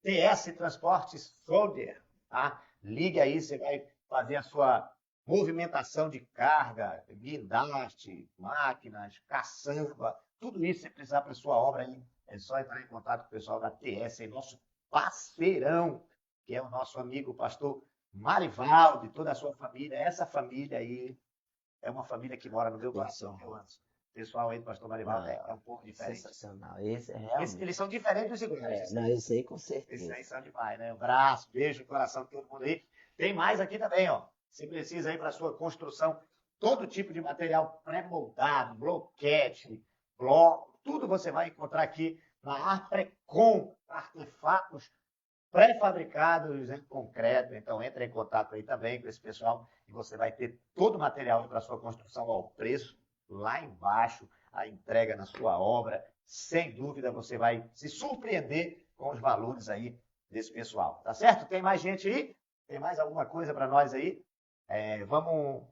TS Transportes Soldier, tá? Ligue aí, você vai fazer a sua movimentação de carga, guindaste, máquinas, caçamba, tudo isso que você precisar para sua obra aí, é só entrar em contato com o pessoal da TS, aí, nosso parceirão, que é o nosso amigo pastor Marivaldo e toda a sua família. Essa família aí é uma família que mora no meu coração, meu Anderson. O pessoal aí do pastor Marivaldo é um pouco diferente. Sensacional. Esse é realmente. Eles são diferentes dos iguais. Não, esse aí com Esses certeza. aí são demais, né? Um abraço, beijo no coração de todo mundo aí. Tem mais aqui também, ó. Você precisa aí para sua construção, todo tipo de material pré-moldado, bloquete, bloco, tudo você vai encontrar aqui na Aprecom, artefatos pré-fabricados em concreto. Então, entre em contato aí também com esse pessoal e você vai ter todo o material para sua construção ao preço lá embaixo, a entrega na sua obra. Sem dúvida, você vai se surpreender com os valores aí desse pessoal. Tá certo? Tem mais gente aí? Tem mais alguma coisa para nós aí? Vamos...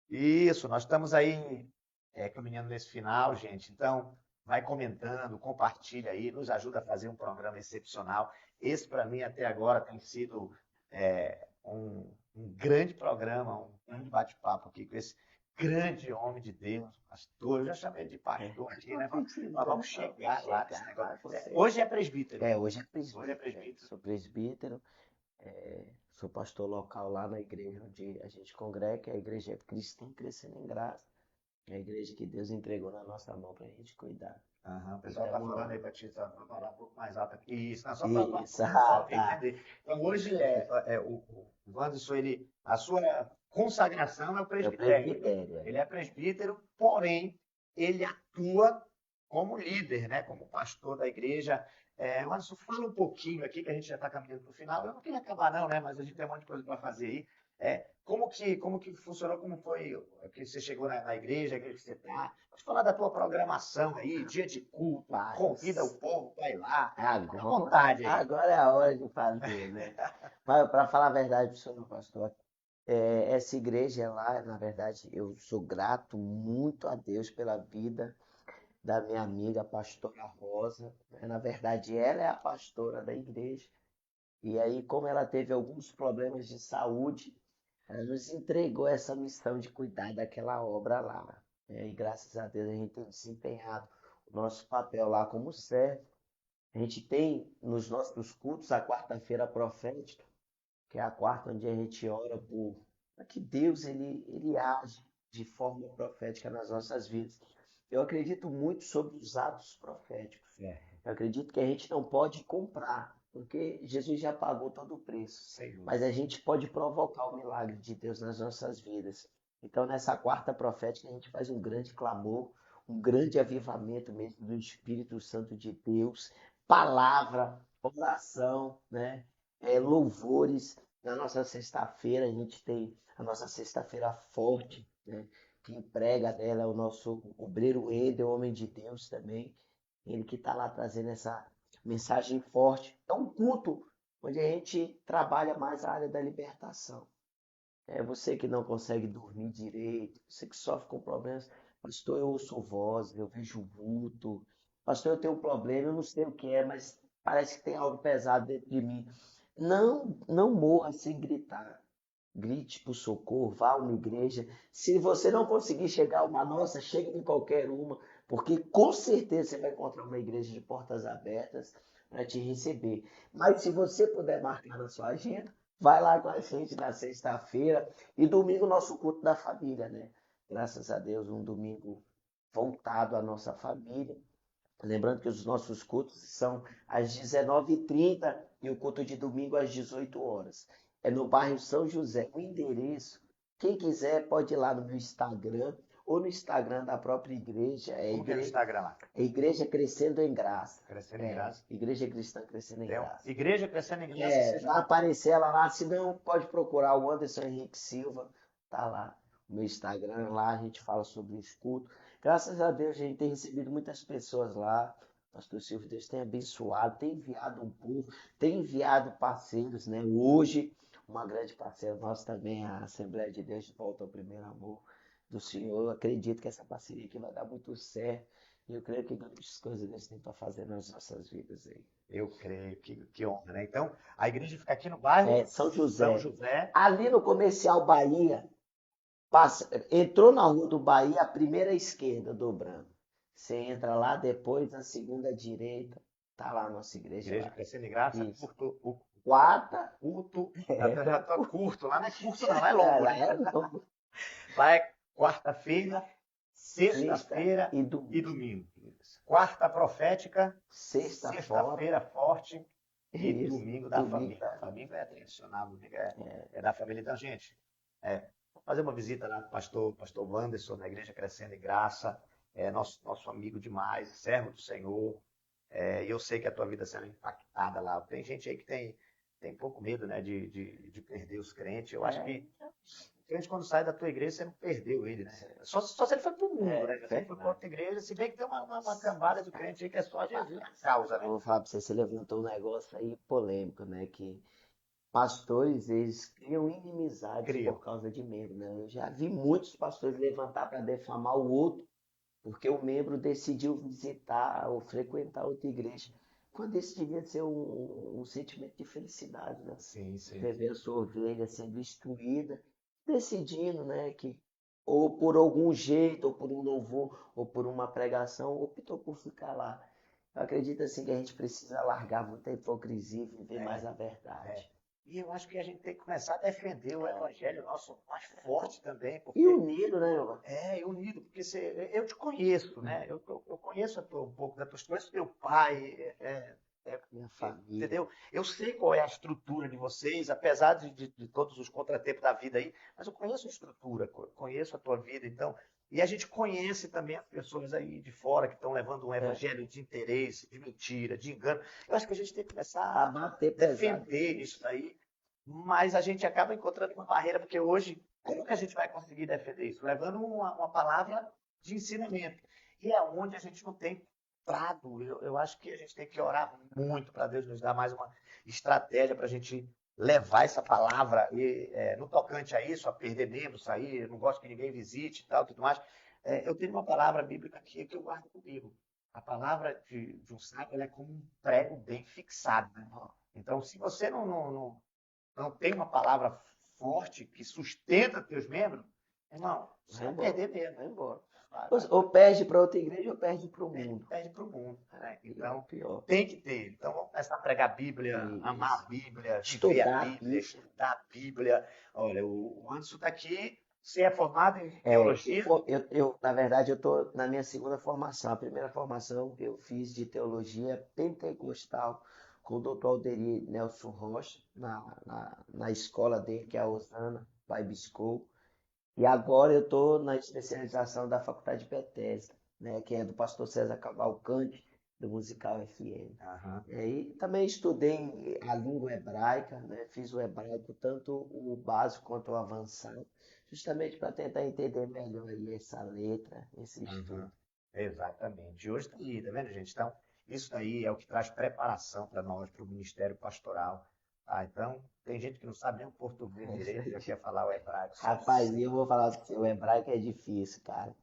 Isso, nós estamos aí caminhando nesse final, gente. Então, vai comentando, compartilha aí, nos ajuda a fazer um programa excepcional. Esse, para mim, até agora, tem sido um grande programa, um grande bate-papo aqui com esse grande homem de Deus, pastor. Eu já chamei de pastor aqui, né? Mas vamos chegar lá nesse negócio. Hoje é presbítero. Hoje é presbítero. Hoje é presbítero. Sou presbítero, sou pastor local lá na igreja onde a gente congrega, que é a igreja cristã crescendo em graça. É a igreja que Deus entregou na nossa mão para a gente cuidar. O pessoal está falando aí para ti, para falar um pouco mais alto aqui. Isso, não, só para entender. Então, hoje, o Wanderson, a sua consagração é o presbitério. Ele é presbítero, porém, ele atua como líder, né? Como pastor da igreja. Wanderson, fala um pouquinho aqui, que a gente já está caminhando para o final. Eu não queria acabar não, né? Mas a gente tem um monte de coisa para fazer aí. Como que funcionou, como foi que você chegou na igreja, que você está? Pode falar da tua programação aí, dia de culto, convida o povo para ir lá, à vontade aí. Agora é a hora de fazer, né? Para falar a verdade para o senhor, pastor, essa igreja lá, na verdade, eu sou grato muito a Deus pela vida da minha amiga, a pastora Rosa. Na verdade, ela é a pastora da igreja. E aí, como ela teve alguns problemas de saúde, ela nos entregou essa missão de cuidar daquela obra lá. E graças a Deus a gente tem desempenhado o nosso papel lá como servo. A gente tem nos nossos cultos a quarta-feira profética, que é a quarta onde a gente ora para que Deus ele age de forma profética nas nossas vidas. Eu acredito muito sobre os atos proféticos. Eu acredito que a gente não pode comprar, porque Jesus já pagou todo o preço. Mas a gente pode provocar o milagre de Deus nas nossas vidas. Então, nessa quarta profética, a gente faz um grande clamor, um grande avivamento mesmo do Espírito Santo de Deus, palavra, oração, né? Louvores. Na nossa sexta-feira, a gente tem a nossa sexta-feira forte, né? Quem prega dela é o nosso obreiro Eder, homem de Deus também. Ele que está lá trazendo essa mensagem forte. É um culto onde a gente trabalha mais a área da libertação. Você que não consegue dormir direito, você que sofre com problemas. Pastor, eu ouço voz, eu vejo vulto. Pastor, eu tenho um problema, eu não sei o que é, mas parece que tem algo pesado dentro de mim. Não morra sem gritar. Grite por socorro, vá a uma igreja. Se você não conseguir chegar a uma nossa, chegue em qualquer uma, porque com certeza você vai encontrar uma igreja de portas abertas para te receber. Mas se você puder marcar na sua agenda, vai lá com a gente na sexta-feira e domingo nosso culto da família, né? Graças a Deus, um domingo voltado à nossa família. Lembrando que os nossos cultos são às 19h30 e o culto de domingo às 18 horas. É no bairro São José. O endereço, quem quiser pode ir lá no meu Instagram ou no Instagram da própria igreja. Como que é no Instagram lá? É Igreja Crescendo em Graça. Crescendo em Graça. Igreja Cristã Crescendo em Tem Graça. Igreja Crescendo em Graça. Vai aparecer ela lá, se não, pode procurar o Anderson Henrique Silva, tá lá. O meu Instagram lá, a gente fala sobre os cultos. Graças a Deus, a gente tem recebido muitas pessoas lá. Pastor Silvio, Deus tem abençoado, tem enviado um povo, tem enviado parceiros, né? Hoje, uma grande parceira nossa também, a Assembleia de Deus de Volta ao Primeiro Amor do Senhor. Eu acredito que essa parceria aqui vai dar muito certo. E eu creio que grandes coisas Deus tem para fazer nas nossas vidas aí. Eu creio, que honra, né? Então, a igreja fica aqui no bairro São José. São José. Ali no Comercial Bahia, entrou na Rua do Bahia, a primeira esquerda, dobrando. Você entra lá, depois na segunda direita, tá lá a nossa igreja. Igreja Crescendo em Graça, Isso. Quarta. Curto. Já tô curto. Lá não é curto, não, é longo. Lá Né? é longo. Lá é quarta-feira, sexta-feira E e domingo. domingo. Quarta profética, Sexta fora. sexta-feira forte e Isso. domingo da Domingo família. da- Domingo é tradicional, domingo é da família. Então, gente, vamos fazer uma visita lá do pastor Wanderson, na Igreja Crescendo em Graça, nosso amigo demais, servo do Senhor. E eu sei que a tua vida será impactada lá. Tem gente aí que tem pouco medo, né, de perder os crentes. Eu acho que o crente, quando sai da tua igreja, você não perdeu ele, né? Só se ele foi pro mundo, né? Se ele foi pra outra igreja, se bem que tem uma cambada de crente aí que é só Jesus na causa, Eu né? vou falar pra você levantou um negócio aí polêmico, né? Que pastores, eles criam inimizades Criam. por causa de membro, né? Eu já vi muitos pastores levantar para defamar o outro, porque o membro decidiu visitar ou frequentar outra igreja. Quando isso devia ser um sentimento de felicidade, né? Sim, sim. Você vê a sua ovelha sendo instruída, decidindo, né, que ou por algum jeito, ou por um louvor, ou por uma pregação, optou por ficar lá. Eu acredito assim que a gente precisa largar muita hipocrisia e viver mais a verdade. E eu acho que a gente tem que começar a defender o evangelho nosso mais forte também. Porque, E unido, né, meu irmão? unido, porque eu te conheço, né? Eu conheço um pouco da tua história, conheço teu pai, Minha família. entendeu? Eu sei qual é a estrutura de vocês, apesar de todos os contratempos da vida aí, mas eu conheço a estrutura, conheço a tua vida, então. E a gente conhece também as pessoas aí de fora que estão levando um evangelho de interesse, de mentira, de engano. Eu acho que a gente tem que começar A a bater pesado. defender isso daí, mas a gente acaba encontrando uma barreira, porque hoje, como que a gente vai conseguir defender isso? Levando uma palavra de ensinamento. E é onde a gente não tem entrado. Eu acho que a gente tem que orar muito para Deus nos dar mais uma estratégia para a gente levar essa palavra e, no tocante a isso, a perder membros, sair, eu não gosto que ninguém visite e tal, tudo mais. Eu tenho uma palavra bíblica aqui que eu guardo comigo. A palavra de um sábio ela é como um prego bem fixado. Né? Então, se você não tem uma palavra forte que sustenta teus membros, irmão, você vai perder mesmo. Vai embora. Vai. Ou perde para outra igreja ou perde para o mundo. Perde para o mundo. Né? Então, Pior. tem que ter. Então, vamos começar a pregar a Bíblia, Isso. amar a Bíblia, viver Estudar a a Bíblia, Bíblia. estudar a Bíblia. Olha, o Anderson está aqui, você é formado em teologia? Na verdade, eu estou na minha segunda formação. A primeira formação que eu fiz de teologia pentecostal com o Dr. Alderi Nelson Rocha, na escola dele, que é a Osana Bible School. E agora eu estou na especialização da Faculdade de Bethesda, né, que é do pastor César Cavalcante, do Musical FM. Aham. E aí também estudei a língua hebraica, né, fiz o hebraico, tanto o básico quanto o avançado, justamente para tentar entender melhor aí essa letra, esse estudo. Exatamente. E hoje está aí, tá vendo, gente? Então, isso daí é o que traz preparação para nós, para o ministério pastoral. Então, tem gente que não sabe nem o português direito, já quer falar o hebraico. Rapaz, eu vou falar pra você, o hebraico é difícil, cara.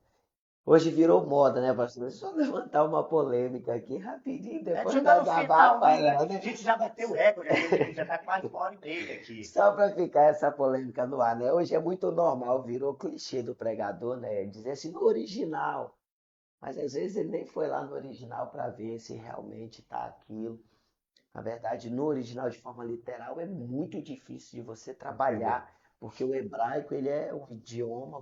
Hoje virou moda, né, pastor? Deixa eu levantar uma polêmica aqui rapidinho, depois chegou no da final, batalha, né? a gente já bateu o recorde, já está quase 1h30 aqui. Só para ficar essa polêmica no ar, né? Hoje é muito normal, virou clichê do pregador, né? Dizer assim, no original. Mas às vezes ele nem foi lá no original para ver se realmente tá aquilo. Na verdade, no original de forma literal é muito difícil de você trabalhar, porque o hebraico ele é um idioma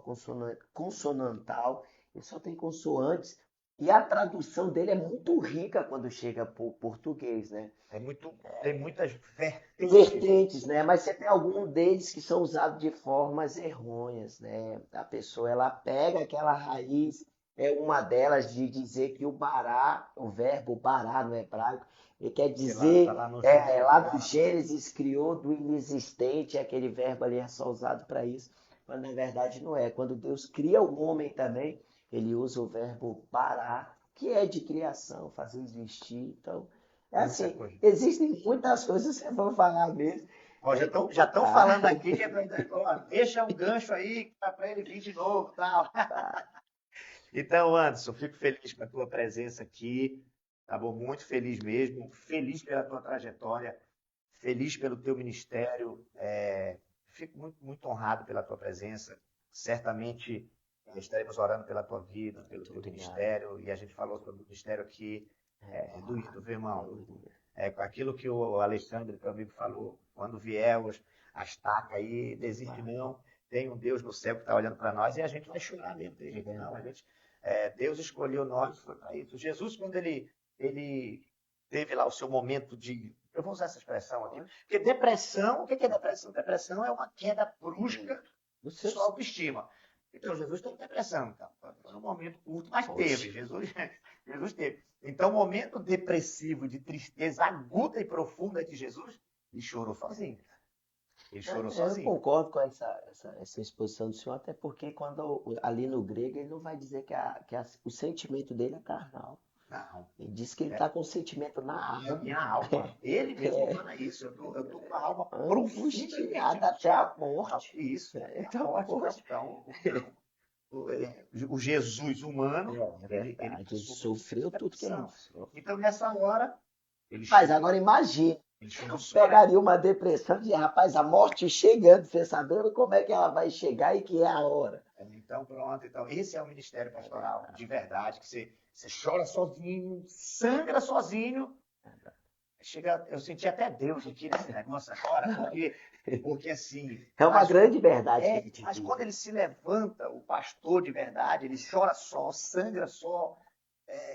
consonantal, ele só tem consoantes, E a tradução dele é muito rica quando chega para o português, né? Tem muitas vertentes. Vertentes, né? Mas você tem algum deles que são usados de formas errôneas, né? A pessoa ela pega aquela raiz, é uma delas de dizer que o bará, o verbo bará no hebraico, ele quer Que lá, tá dizer, lá no lá do Gênesis. Gênesis criou do inexistente, aquele verbo ali é só usado para isso, mas na verdade não é. Quando Deus cria o homem também, ele usa o verbo bará, que é de criação, fazer existir. Então, é Muita assim, coisa. existem muitas coisas que eu vou falar mesmo. Ó, É já estão complicado. falando aqui que ó, deixa um gancho aí para ele vir de novo, tal. Então, Anderson, fico feliz com a tua presença aqui, tá bom? Muito feliz mesmo, feliz pela tua trajetória, feliz pelo teu ministério, fico muito honrado pela tua presença. Certamente estaremos orando pela tua vida, pelo teu Obrigado. ministério, e a gente falou sobre o ministério aqui, doído, viu, irmão? Com aquilo que o Alexandre, teu amigo, falou, quando vier as tacas aí, desiste não, tem um Deus no céu que está olhando para nós e a gente vai chorar mesmo, tem jeito não, Deus escolheu nós, foi para isso. Jesus, quando ele teve lá o seu momento de, eu vou usar essa expressão aqui, porque depressão, o que é depressão? Depressão é uma queda brusca de sua autoestima. Então, Jesus teve depressão, então, foi um momento curto, mas teve, Jesus teve. Então, o momento depressivo, de tristeza aguda e profunda de Jesus, ele chorou sozinho. Ele chorou Eu sozinho. concordo com essa exposição do senhor, até porque ali no grego ele não vai dizer o sentimento dele é carnal. Não. Ele diz que ele está com o sentimento na alma. Minha alma. Ele mesmo fala isso. Eu tô com a alma angustiada até a morte. Isso. Então, o Jesus humano, ele sofreu tudo que ele sofreu. Então, nessa hora, ele Mas agora imagina. ele chorou Pegaria uma depressão de rapaz, a morte chegando, você sabendo como é que ela vai chegar e que é a hora. Então, pronto. Então, esse é o ministério pastoral, de verdade, que você chora sozinho, sangra sozinho. Eu senti até Deus aqui nesse negócio agora, porque assim. É uma grande verdade que a gente mas vive. quando ele se levanta, o pastor de verdade, ele chora só, sangra só,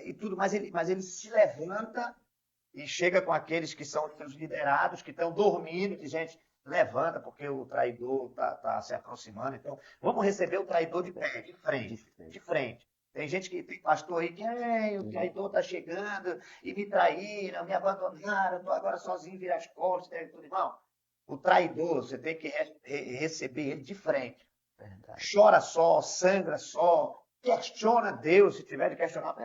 e tudo, mas ele se levanta e chega com aqueles que são os seus liderados, que estão dormindo, que gente levanta, porque o traidor está se aproximando. Então, vamos receber o traidor de pé, de frente. Tem gente que tem pastor aí que o traidor está chegando e me traíram, me abandonaram, estou agora sozinho, vira as costas, tudo. Irmão, o traidor, você tem que receber ele de frente. Verdade. Chora só, sangra só, questiona Deus, se tiver de questionar.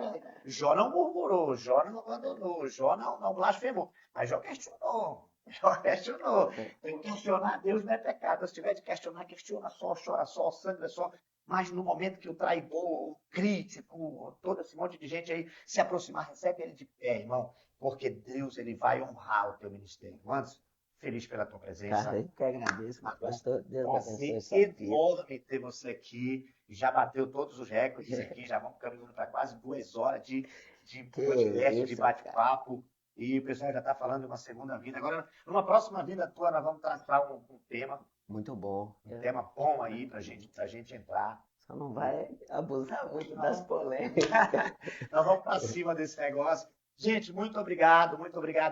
Jó não murmurou, Jó não abandonou, Jó não blasfemou, mas Jó questionou. Então, questionar Deus não é pecado. Se tiver de questionar, questiona só, chora só, sangra só. Mas no momento que o traidor, o crítico, todo esse monte de gente aí se aproximar, recebe ele de pé, irmão. Porque Deus, ele vai honrar o teu ministério. Anderson, feliz pela tua presença. Cara, eu que agradeço, pastor. Deus abençoe sua Prazer vida. enorme ter você aqui. Já bateu todos os recordes aqui. Já vamos caminhando para quase 2 horas de podcast, de bate-papo. E o pessoal já está falando de uma segunda vida. Agora, numa próxima vida tua, nós vamos tratar um tema. Muito bom. Um tema bom aí pra gente entrar. Só não vai abusar muito das polêmicas. Nós vamos para cima desse negócio. Gente, muito obrigado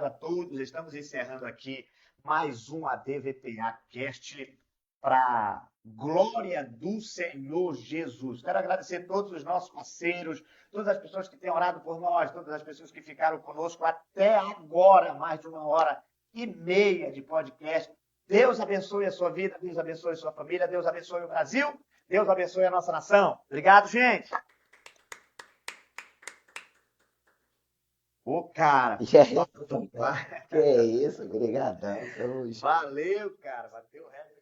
a todos. Estamos encerrando aqui mais um ADVPA Cast para glória do Senhor Jesus. Quero agradecer a todos os nossos parceiros, todas as pessoas que têm orado por nós, todas as pessoas que ficaram conosco até agora, mais de 1h30 de podcast. Deus abençoe a sua vida, Deus abençoe a sua família, Deus abençoe o Brasil, Deus abençoe a nossa nação. Obrigado, gente. Cara. Que isso, obrigadão. Valeu, cara. Bateu o recorde.